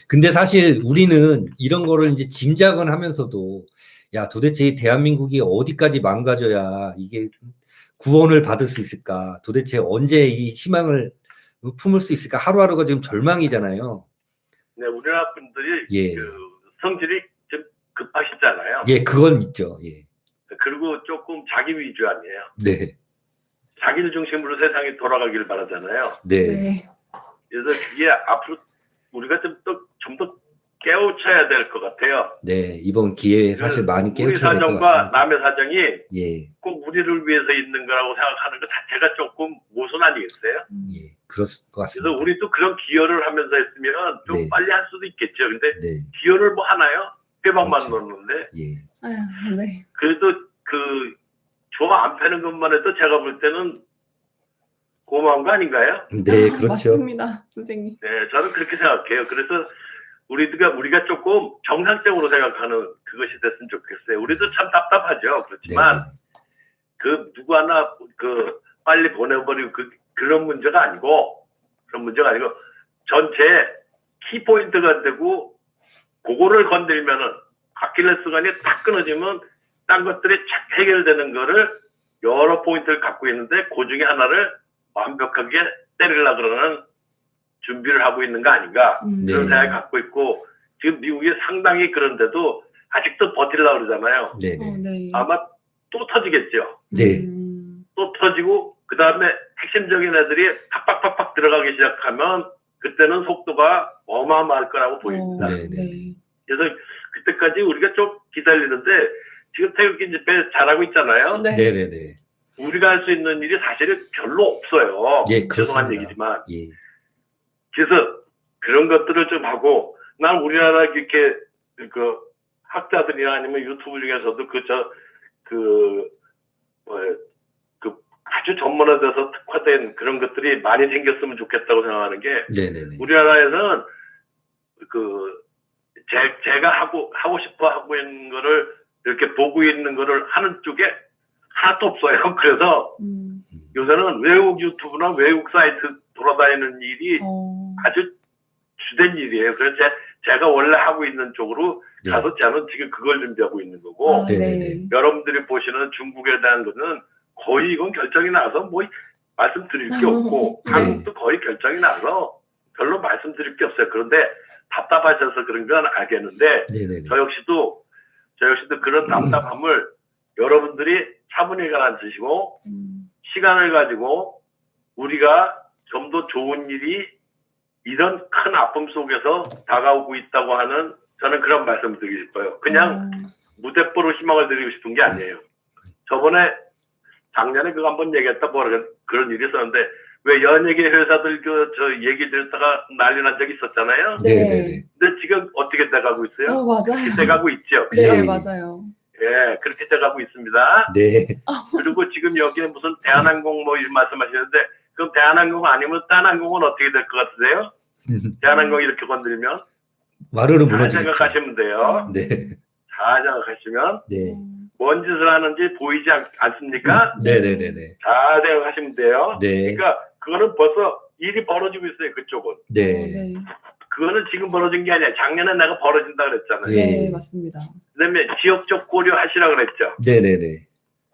근데 사실 우리는 이런 거를 이제 짐작은 하면서도 야, 도대체 이 대한민국이 어디까지 망가져야 이게 구원을 받을 수 있을까? 도대체 언제 이 희망을 품을 수 있을까? 하루하루가 지금 절망이잖아요. 네, 우리나라 분들이 예. 그 성질이 좀 급하시잖아요. 예, 그건 있죠. 예. 그리고 조금 자기 위주 아니에요. 네. 자기를 중심으로 세상이 돌아가기를 바라잖아요. 네. 그래서 그게 앞으로 우리가 좀 더 깨우쳐야 될 것 같아요. 네. 이번 기회에 사실 많이 우리 깨우쳐야 될 것 사정과 같습니다. 남의 사정이 예. 꼭 우리를 위해서 있는 거라고 생각하는 것 자체가 조금 모순 아니겠어요? 예. 그럴 것 같습니다. 그래서 우리도 그런 기여를 하면서 했으면 좀 네. 빨리 할 수도 있겠죠. 근데 네. 기여를 뭐 하나요? 회방만 그렇죠. 넣는데 예. 네. 그래도 조 안 패는 것만 해도 제가 볼 때는 고마운 거 아닌가요? 네, 그렇죠. 맞습니다, 선생님. 네, 저는 그렇게 생각해요. 그래서 우리가 조금 정상적으로 생각하는 그것이 됐으면 좋겠어요. 우리도 참 답답하죠. 그렇지만 그 누구 하나 그 빨리 보내버리고 그런 문제가 아니고 전체 키포인트가 되고 그거를 건들면은 아킬레스건이 딱 끊어지면 딴 것들이 착 해결되는 거를 여러 포인트를 갖고 있는데 그 중에 하나를 완벽하게 때리려고 그러는 준비를 하고 있는 거 아닌가 그런 생각을 갖고 있고 지금 미국이 상당히 그런데도 아직도 버틸려고 그러잖아요. 네. 아마 또 터지겠죠. 네. 또 터지고 그 다음에 핵심적인 애들이 팍팍팍팍 들어가기 시작하면 그때는 속도가 어마어마할 거라고 보입니다. 네. 그래서 그때까지 우리가 좀 기다리는데 지금 태극기 집회 잘하고 있잖아요. 네. 네네네. 우리가 할 수 있는 일이 사실은 별로 없어요. 예, 죄송한 그렇습니다. 얘기지만. 예. 그래서 그런 것들을 좀 하고 난 우리나라 이렇게 그 학자들이나 아니면 유튜브 중에서도 아주 전문화돼서 특화된 그런 것들이 많이 생겼으면 좋겠다고 생각하는 게 네네네. 우리나라에서는 제가 하고 싶어 하고 있는 거를 이렇게 보고 있는 거를 하는 쪽에 하나도 없어요. 그래서 요새는 외국 유튜브나 외국 사이트 돌아다니는 일이 아주 주된 일이에요. 그래서 제가 원래 하고 있는 쪽으로 가서 저는 지금 그걸 준비하고 있는 거고 네. 여러분들이 보시는 중국에 대한 거는 거의 이건 결정이 나서 뭐 말씀드릴 게 없고 한국도 거의 결정이 나서 별로 말씀드릴 게 없어요. 그런데 답답하셔서 그런 건 알겠는데 네네네. 저 역시도 그런 답답함을 여러분들이 차분히 가라앉으시고 시간을 가지고 우리가 좀 더 좋은 일이 이런 큰 아픔 속에서 다가오고 있다고 하는 저는 그런 말씀을 드리고 싶어요. 그냥 무대뽀로 희망을 드리고 싶은 게 아니에요. 저번에 작년에 그거 한번 얘기했다 그런 일이 있었는데 왜 연예계 회사들 저 얘기 들었다가 난리 난 적이 있었잖아요. 네네네. 근데 지금 어떻게 돼가고 있어요? 맞아요. 그렇게 돼가고 있죠. 네, 예. 맞아요. 예, 그렇게 돼가고 있습니다. 네. 그리고 지금 여기에 무슨 대한항공 뭐 이런 말씀하시는데 그럼 대한항공 아니면 딴 항공은 어떻게 될 것 같으세요? 대한항공 이렇게 건드리면 와르르 잘 무너지겠죠. 생각하시면 돼요. 네. 잘 생각하시면 네. 뭔 짓을 하는지 보이지 않습니까? 네네네네. 잘 생각하시면 돼요. 네. 그러니까 그거는 벌써 일이 벌어지고 있어요. 그쪽은. 네. 그거는 지금 벌어진 게 아니야. 작년에 내가 벌어진다 그랬잖아요. 예. 네, 맞습니다. 그다음에 지역적 고려하시라 그랬죠. 네네네.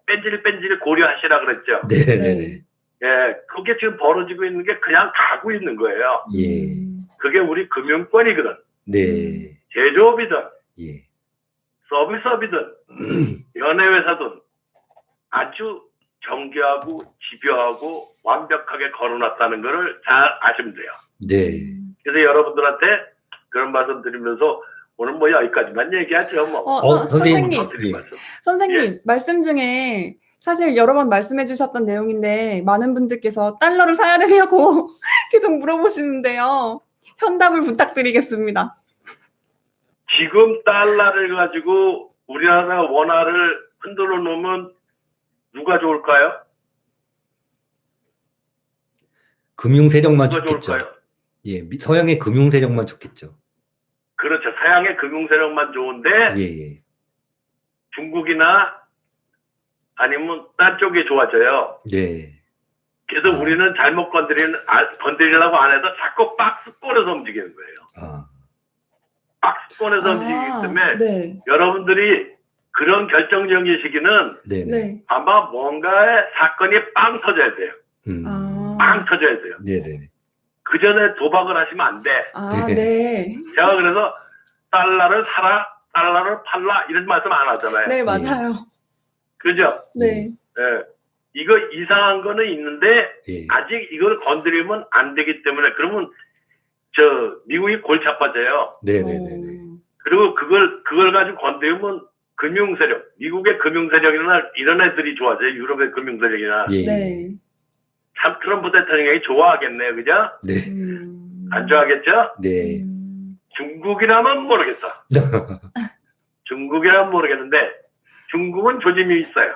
뺀질 고려하시라 그랬죠. 네네네. 예, 그게 지금 벌어지고 있는 게 그냥 가고 있는 거예요. 예. 그게 우리 금융권이거든. 네. 제조업이든 예. 서비스업이든 연예회사든 아주 정교하고 집요하고 완벽하게 걸어놨다는 거를 잘 아시면 돼요. 네. 그래서 여러분들한테 그런 말씀 드리면서 오늘 뭐 여기까지만 얘기하죠. 뭐. 선생님, 예. 선생님 말씀 중에 사실 여러 번 말씀해 주셨던 내용인데 많은 분들께서 달러를 사야 되냐고 계속 물어보시는데요. 현답을 부탁드리겠습니다. 지금 달러를 가지고 우리나라 원화를 흔들어 놓으면 누가 좋을까요? 금융 세력만 누가 좋겠죠. 좋을까요? 예. 서양의 금융 세력만 좋겠죠. 그렇죠. 서양의 금융 세력만 좋은데 예. 중국이나 아니면 딴 쪽이 좋아져요. 네. 그래서 우리는 잘못 건드리려고 안 해도 자꾸 박스권에서 움직이는 거예요. 박스권에서 움직이기 때문에 네. 여러분들이 그런 결정적인 시기는 네네. 아마 뭔가의 사건이 빵 터져야 돼요. 빵 터져야 돼요. 네네. 그 전에 도박을 하시면 안 돼. 네. 제가 그래서 달러를 사라, 달러를 팔라 이런 말씀 안 하잖아요. 네, 맞아요. 그죠? 네. 예. 이거 이상한 거는 있는데 예. 아직 이걸 건드리면 안 되기 때문에 그러면 미국이 골치 아파져요. 네네네. 그리고 그걸 가지고 건드리면 금융 세력, 미국의 금융 세력이나 이런 애들이 좋아져요. 유럽의 금융 세력이나. 예. 네. 참 트럼프 대통령이 좋아하겠네요. 그죠? 네. 안 좋아하겠죠? 네. 중국이라면 모르겠어. 중국이라면 모르겠는데 중국은 조짐이 있어요.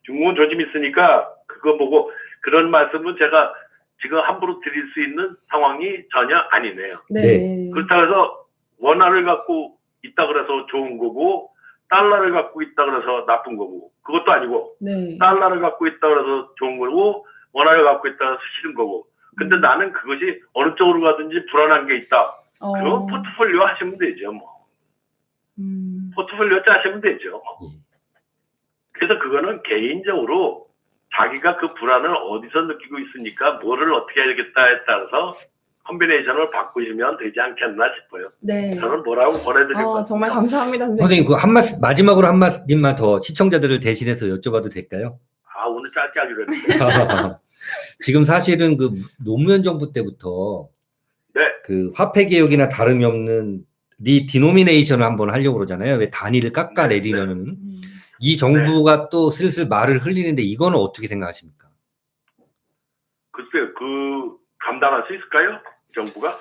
중국은 조짐이 있으니까 그거 보고 그런 말씀은 제가 지금 함부로 드릴 수 있는 상황이 전혀 아니네요. 네. 그렇다고 해서 원화를 갖고 있다 그래서 좋은 거고 달러를 갖고 있다 그래서 나쁜 거고 그것도 아니고 네. 달러를 갖고 있다 그래서 좋은 거고 원화를 갖고 있다 그래서 싫은 거고 근데 나는 그것이 어느 쪽으로 가든지 불안한 게 있다. 그건 포트폴리오 하시면 되죠. 뭐. 포트폴리오 짜시면 되죠. 그래서 그거는 개인적으로 자기가 그 불안을 어디서 느끼고 있으니까 뭐를 어떻게 해야겠다에 따라서 컨비네이션을 바꾸시면 되지 않겠나 싶어요. 네. 저는 뭐라고 권해드리고 정말 감사합니다, 선생님. 선생님 그 한 말씀 마지막으로 한 말씀만 더 시청자들을 대신해서 여쭤봐도 될까요? 오늘 짧게 하기로 했는데. 지금 사실은 그 노무현 정부 때부터 네. 그 화폐 개혁이나 다름이 없는 리디노미네이션을 한번 하려고 그러잖아요. 왜 단위를 깎아내리려는 이 정부가 또 슬슬 말을 흘리는데 이거는 어떻게 생각하십니까? 글쎄요, 감당할 수 있을까요? 정부가?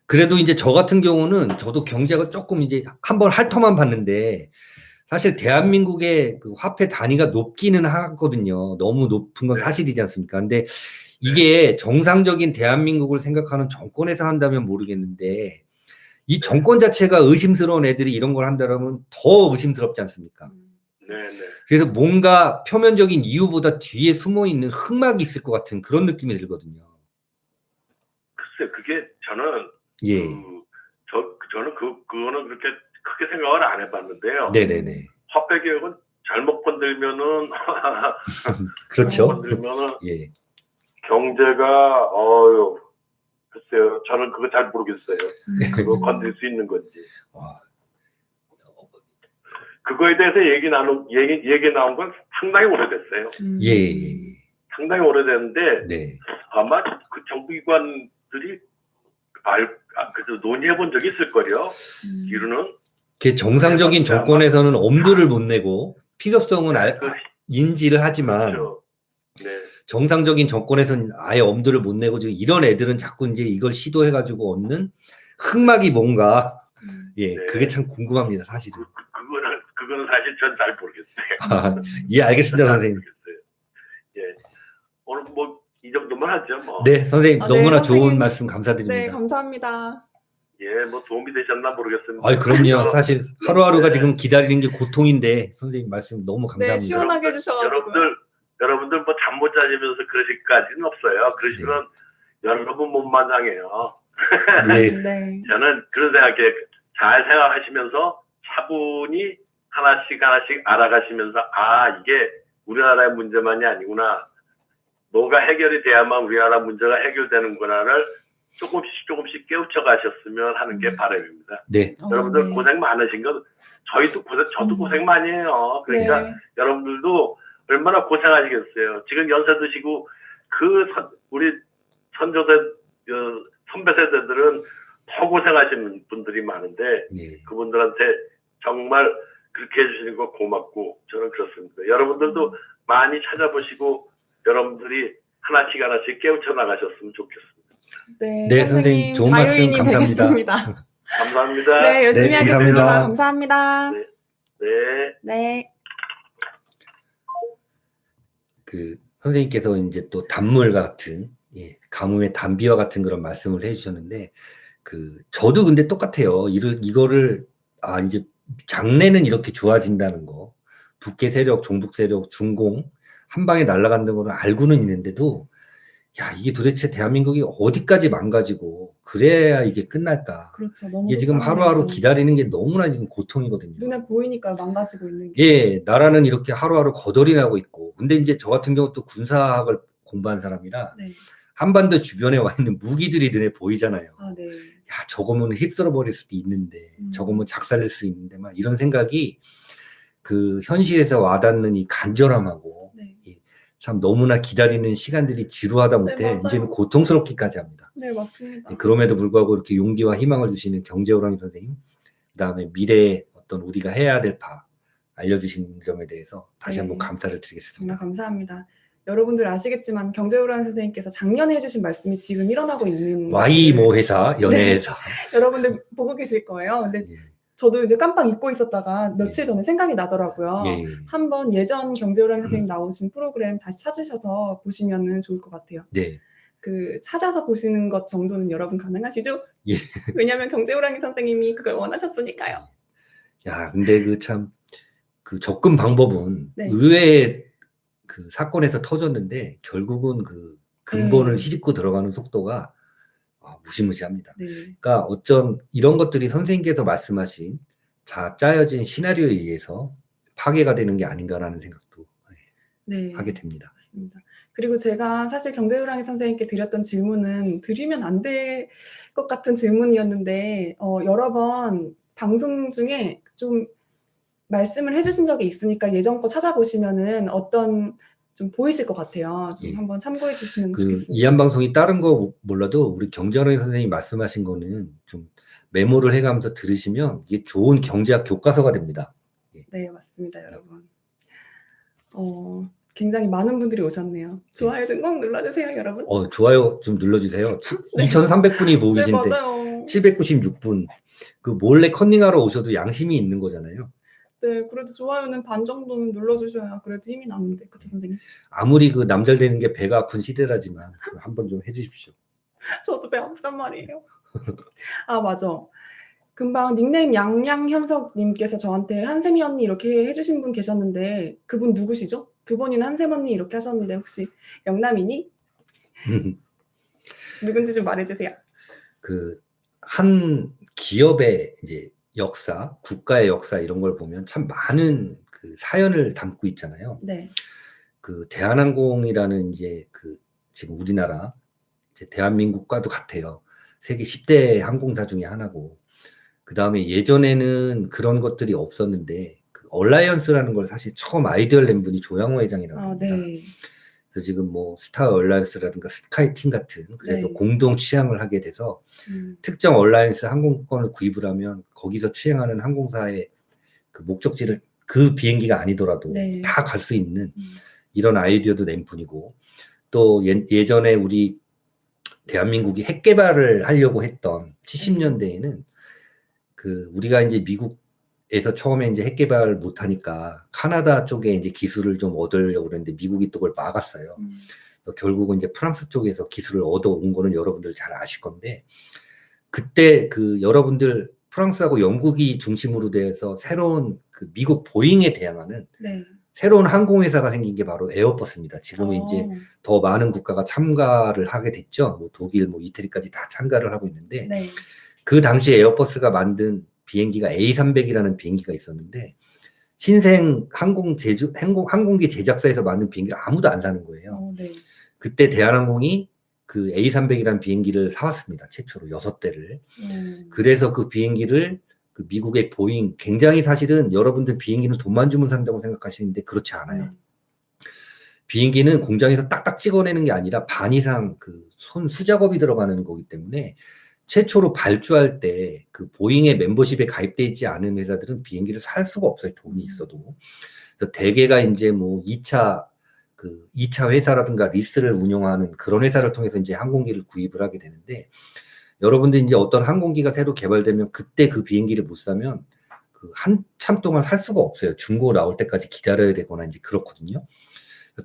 그래도 이제 저 같은 경우는 저도 경제가 조금 이제 한번 핥아만 봤는데 사실 대한민국의 그 화폐 단위가 높기는 하거든요. 너무 높은 건 사실이지 않습니까? 근데 이게 정상적인 대한민국을 생각하는 정권에서 한다면 모르겠는데 이 정권 자체가 의심스러운 애들이 이런 걸 한다면 더 의심스럽지 않습니까? 네네. 그래서 뭔가 표면적인 이유보다 뒤에 숨어 있는 흑막이 있을 것 같은 그런 느낌이 들거든요. 글쎄, 그게 저는 예. 저는 그거는 그렇게 크게 생각을 안 해봤는데요. 네네네. 화폐 개혁은 잘못 건들면은 그렇죠. 건들면은 예. 경제가 글쎄요, 저는 그거 잘 모르겠어요. 그거 건들 수 있는 건지. 와. 그거에 대해서 얘기 나온 건 상당히 오래됐어요. 예. 상당히 오래됐는데 네. 아마 그 정부기관들이 그래서 논의해 본 적이 있을 거요. 이유는 그 정상적인 정권에서는 엄두를 못 내고 필요성은 인지를 하지만 그렇죠. 네. 정상적인 정권에서는 아예 엄두를 못 내고 지금 이런 애들은 자꾸 이제 이걸 시도해가지고 얻는 흑막이 뭔가 예, 네. 그게 참 궁금합니다, 사실은. 그거는 사실 전 잘 모르겠어요. 예, 알겠습니다, 선생님. 예, 오늘 뭐 이 정도만 하죠, 뭐. 네, 선생님 너무나 좋은 선생님. 말씀 감사드립니다. 네, 감사합니다. 예, 뭐 도움이 되셨나 모르겠습니다. 아이, 그럼요. 사실 하루하루가 지금 기다리는 게 고통인데 선생님 말씀 너무 감사합니다. 네, 시원하게 해주셔가지고. 여러분들 뭐 잠 못 자시면서 그러실까지는 없어요. 그러시면 여러분 몸만 상해요. 예. 네. 저는 그런 생각에 잘 생각하시면서 차분히 하나씩 알아가시면서 이게 우리나라의 문제만이 아니구나. 뭐가 해결이 돼야만 우리나라 문제가 해결되는구나를 조금씩 깨우쳐 가셨으면 하는 게 바람입니다. 네. 여러분들 네. 고생 많으신 건 저도 고생 많이 해요. 그러니까 여러분들도 얼마나 고생하시겠어요. 지금 연세 드시고 우리 선배 세대들은 더 고생하시는 분들이 많은데 예. 그분들한테 정말 그렇게 해주시는 거 고맙고 저는 그렇습니다. 여러분들도 많이 찾아보시고 여러분들이 하나씩 깨우쳐 나가셨으면 좋겠습니다. 네, 선생님 좋은 말씀 자유인이 감사합니다. 되겠습니다. 감사합니다. 네, 열심히 네, 하겠습니다. 감사합니다. 감사합니다. 네. 네. 그 선생님께서 이제 또 단물 같은 가뭄의 단비와 같은 그런 말씀을 해주셨는데 저도 근데 똑같아요. 이거를 이제 장래는 이렇게 좋아진다는 거, 북계 세력, 종북 세력, 중공 한 방에 날아간다는 거는 알고는 있는데도 이게 도대체 대한민국이 어디까지 망가지고 그래야 이게 끝날까? 그렇죠. 너무 이게 지금 속상하네요, 하루하루 저는. 기다리는 게 너무나 지금 고통이거든요. 눈에 보이니까 망가지고 있는 게. 예, 나라는 이렇게 하루하루 거덜이 나고 있고, 근데 이제 저 같은 경우 또 군사학을 공부한 사람이라 네. 한반도 주변에 와 있는 무기들이 눈에 보이잖아요. 네. 저거면 휩쓸어 버릴 수도 있는데, 저거면 작살낼 수 있는데, 막 이런 생각이 그 현실에서 와닿는 이 간절함하고, 네. 참 너무나 기다리는 시간들이 지루하다 못해 맞아요. 이제는 고통스럽기까지 합니다. 네, 맞습니다. 그럼에도 불구하고 이렇게 용기와 희망을 주시는 경제호랑이 선생님, 그다음에 미래에 어떤 우리가 해야 될 바 알려주신 점에 대해서 다시 한번 감사를 드리겠습니다. 정말 감사합니다. 여러분들 아시겠지만 경제호랑이 선생님께서 작년에 해주신 말씀이 지금 일어나고 있는 Y모 회사, 연예회사. 여러분들 보고 계실 거예요. 근데 저도 이제 깜빡 잊고 있었다가 며칠 전에 생각이 나더라고요. 한번 예전 경제호랑이 선생님 나오신 프로그램 다시 찾으셔서 보시면은 좋을 것 같아요. 네. 그 찾아서 보시는 것 정도는 여러분 가능하시죠? 예. 왜냐면 경제호랑이 선생님이 그걸 원하셨으니까요. 야, 근데 그 참 그 접근 방법은 네. 의외의 그 사건에서 터졌는데 결국은 그 근본을 네. 휘집고 들어가는 속도가 무시무시합니다. 네. 그러니까 어쩜 이런 것들이 선생님께서 말씀하신 짜여진 시나리오에 의해서 파괴가 되는 게 아닌가라는 생각도 네. 하게 됩니다. 맞습니다. 그리고 제가 사실 경제호랑이 선생님께 드렸던 질문은 드리면 안 될 것 같은 질문이었는데 여러 번 방송 중에 좀 말씀을 해 주신 적이 있으니까 예전 거 찾아보시면은 어떤 좀 보이실 것 같아요. 좀 예. 한번 참고해 주시면 그 좋겠습니다. 이한 방송이 다른 거 몰라도 우리 경제학원 선생님이 말씀하신 거는 좀 메모를 해가면서 들으시면 이게 좋은 경제학 교과서가 됩니다. 네, 맞습니다, 여러분. 굉장히 많은 분들이 오셨네요. 좋아요 좀 꼭 눌러주세요, 여러분. 좋아요 좀 눌러주세요. 네. 2,300분이 보고 네, 계신데 맞아요. 796분. 그 몰래 컨닝하러 오셔도 양심이 있는 거잖아요. 네, 그래도 좋아요는 반 정도는 눌러주셔야 그래도 힘이 나는데, 그쵸, 선생님? 아무리 그 남잘되는 게 배가 아픈 시대라지만 한번 좀 해주십시오. 저도 배 아프단 말이에요. 아, 맞아. 금방 닉네임 양양현석님께서 저한테 한샘이 언니 이렇게 해주신 분 계셨는데 그분 누구시죠? 두 번이나 한샘 언니 이렇게 하셨는데 혹시 영남이니? 누군지 좀 말해주세요. 그 한 기업의 이제 역사, 국가의 역사 이런 걸 보면 참 많은 그 사연을 담고 있잖아요. 네. 그 대한항공이라는 이제 그 지금 우리나라 이제 대한민국과도 같아요. 세계 10대 항공사 중에 하나고. 그 다음에 예전에는 그런 것들이 없었는데 그 얼라이언스라는 걸 사실 처음 아이디어를 낸 분이 조양호 회장이라고 합니다. 네. 그래서 지금 뭐 스타 얼라이언스라든가 스카이팀 같은 그래서 네. 공동 취향을 하게 돼서 특정 얼라이언스 항공권을 구입을 하면 거기서 취행하는 항공사의 그 목적지를 그 비행기가 아니더라도 네. 다 갈 수 있는 이런 아이디어도 낸 분이고 또 예전에 우리 대한민국이 핵 개발을 하려고 했던 70년대에는 그 우리가 이제 미국에서 처음에 이제 핵 개발을 못 하니까 카나다 쪽에 이제 기술을 좀 얻으려고 그랬는데 미국이 또 그걸 막았어요. 결국은 이제 프랑스 쪽에서 기술을 얻어온 거는 여러분들 잘 아실 건데 그때 그 여러분들 프랑스하고 영국이 중심으로 돼서 새로운 그 미국 보잉에 대항하는 네. 새로운 항공회사가 생긴 게 바로 에어버스입니다. 지금은 이제 더 많은 국가가 참가를 하게 됐죠. 뭐 독일, 뭐 이태리까지 다 참가를 하고 있는데 네. 그 당시 에어버스가 만든 비행기가 A300이라는 비행기가 있었는데 신생 항공기 제작사에서 만든 비행기를 아무도 안 사는 거예요. 네. 그때 대한항공이 그 A300이라는 비행기를 사왔습니다. 최초로 6대를. 그래서 그 비행기를 그 미국의 보잉, 굉장히 사실은 여러분들 비행기는 돈만 주면 산다고 생각하시는데 그렇지 않아요. 비행기는 공장에서 딱딱 찍어내는 게 아니라 반 이상 그 손 수작업이 들어가는 거기 때문에 최초로 발주할 때 그 보잉의 멤버십에 가입되어 있지 않은 회사들은 비행기를 살 수가 없어요. 돈이 있어도. 그래서 대개가 이제 뭐 2차 회사라든가 리스를 운영하는 그런 회사를 통해서 이제 항공기를 구입을 하게 되는데 여러분들 이제 어떤 항공기가 새로 개발되면 그때 그 비행기를 못 사면 그 한참 동안 살 수가 없어요. 중고 나올 때까지 기다려야 되거나 이제 그렇거든요.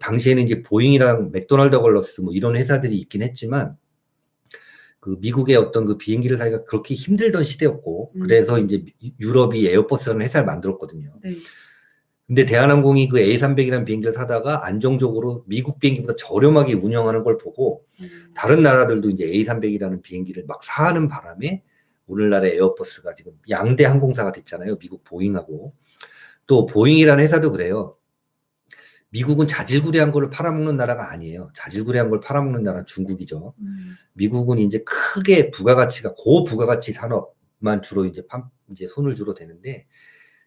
당시에는 이제 보잉이랑 맥도날드 걸러스 뭐 이런 회사들이 있긴 했지만 그 미국의 어떤 그 비행기를 사기가 그렇게 힘들던 시대였고 그래서 이제 유럽이 에어버스라는 회사를 만들었거든요. 네. 근데 대한항공이 그 A300이라는 비행기를 사다가 안정적으로 미국 비행기보다 저렴하게 운영하는 걸 보고 다른 나라들도 이제 A300이라는 비행기를 막 사는 바람에 오늘날의 에어버스가 지금 양대 항공사가 됐잖아요. 미국 보잉하고. 또 보잉이라는 회사도 그래요. 미국은 자질구레한 거를 팔아먹는 나라가 아니에요. 자질구레한 걸 팔아먹는 나라는 중국이죠. 미국은 이제 크게 부가가치가 고부가가치 산업만 주로 이제 손을 주로 대는데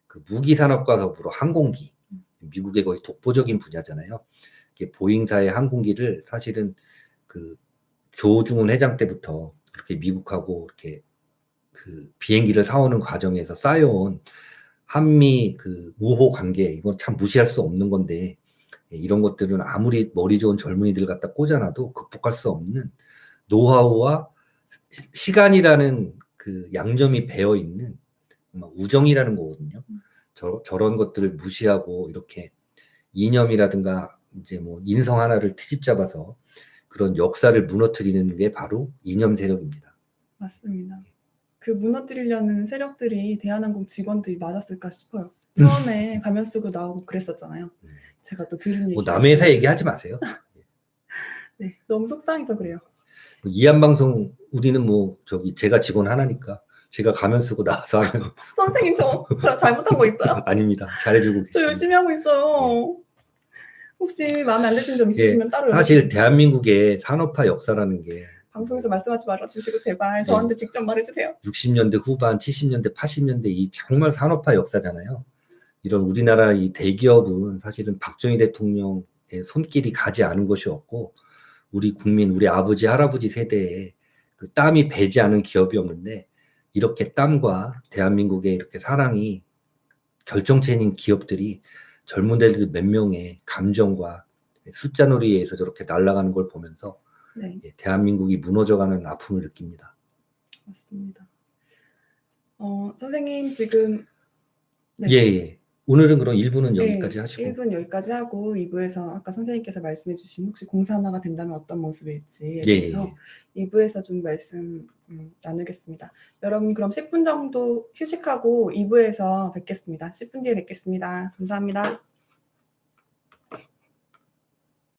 그 무기 산업과 더불어 항공기, 미국의 거의 독보적인 분야잖아요. 보잉사의 항공기를 사실은 그 조중훈 회장 때부터 이렇게 미국하고 이렇게 그 비행기를 사오는 과정에서 쌓여온 한미 그 우호 관계, 이건 참 무시할 수 없는 건데 이런 것들은 아무리 머리 좋은 젊은이들 갖다 꽂아놔도 극복할 수 없는 노하우와 시간이라는 그 양점이 배어 있는 우정이라는 거거든요. 저런 것들을 무시하고 이렇게 이념이라든가 이제 뭐 인성 하나를 트집 잡아서 그런 역사를 무너뜨리는 게 바로 이념 세력입니다. 맞습니다. 그 무너뜨리려는 세력들이 대한항공 직원들이 맞았을까 싶어요. 처음에 가면 쓰고 나오고 그랬었잖아요. 제가 또 들은 얘기가 뭐 남의 회사 있어요. 얘기하지 마세요. 네, 너무 속상해서 그래요. 이한방송 우리는 뭐 저기 제가 직원 하나니까 제가 가면 쓰고 나와서 하면 선생님 저 잘못한 거 있어요? 아닙니다. 잘해주고 저 계십니다. 열심히 하고 있어요. 혹시 마음에 안 드시는 점 있으시면 따로 사실 연락주세요. 대한민국의 산업화 역사라는 게 방송에서 말씀하지 말아주시고 제발 저한테 직접 말해주세요. 60년대 후반, 70년대, 80년대 이 정말 산업화 역사잖아요. 이런 우리나라 이 대기업은 사실은 박정희 대통령의 손길이 가지 않은 것이 없고 우리 국민, 우리 아버지, 할아버지 세대에 그 땀이 배지 않은 기업이 없는데 이렇게 땀과 대한민국의 이렇게 사랑이 결정체인 기업들이 젊은 애들 몇 명의 감정과 숫자놀이에 의해서 저렇게 날아가는 걸 보면서 네, 대한민국이 무너져가는 아픔을 느낍니다. 맞습니다. 선생님 지금 네. 예. 오늘은 그럼 1부는 네, 여기까지 하시고 1분 여기까지 하고 2부에서 아까 선생님께서 말씀해 주신 혹시 공산화가 된다면 어떤 모습일지에 예, 대해서 예. 2부에서 좀 말씀 나누겠습니다. 여러분 그럼 10분 정도 휴식하고 2부에서 뵙겠습니다. 10분 뒤에 뵙겠습니다. 감사합니다.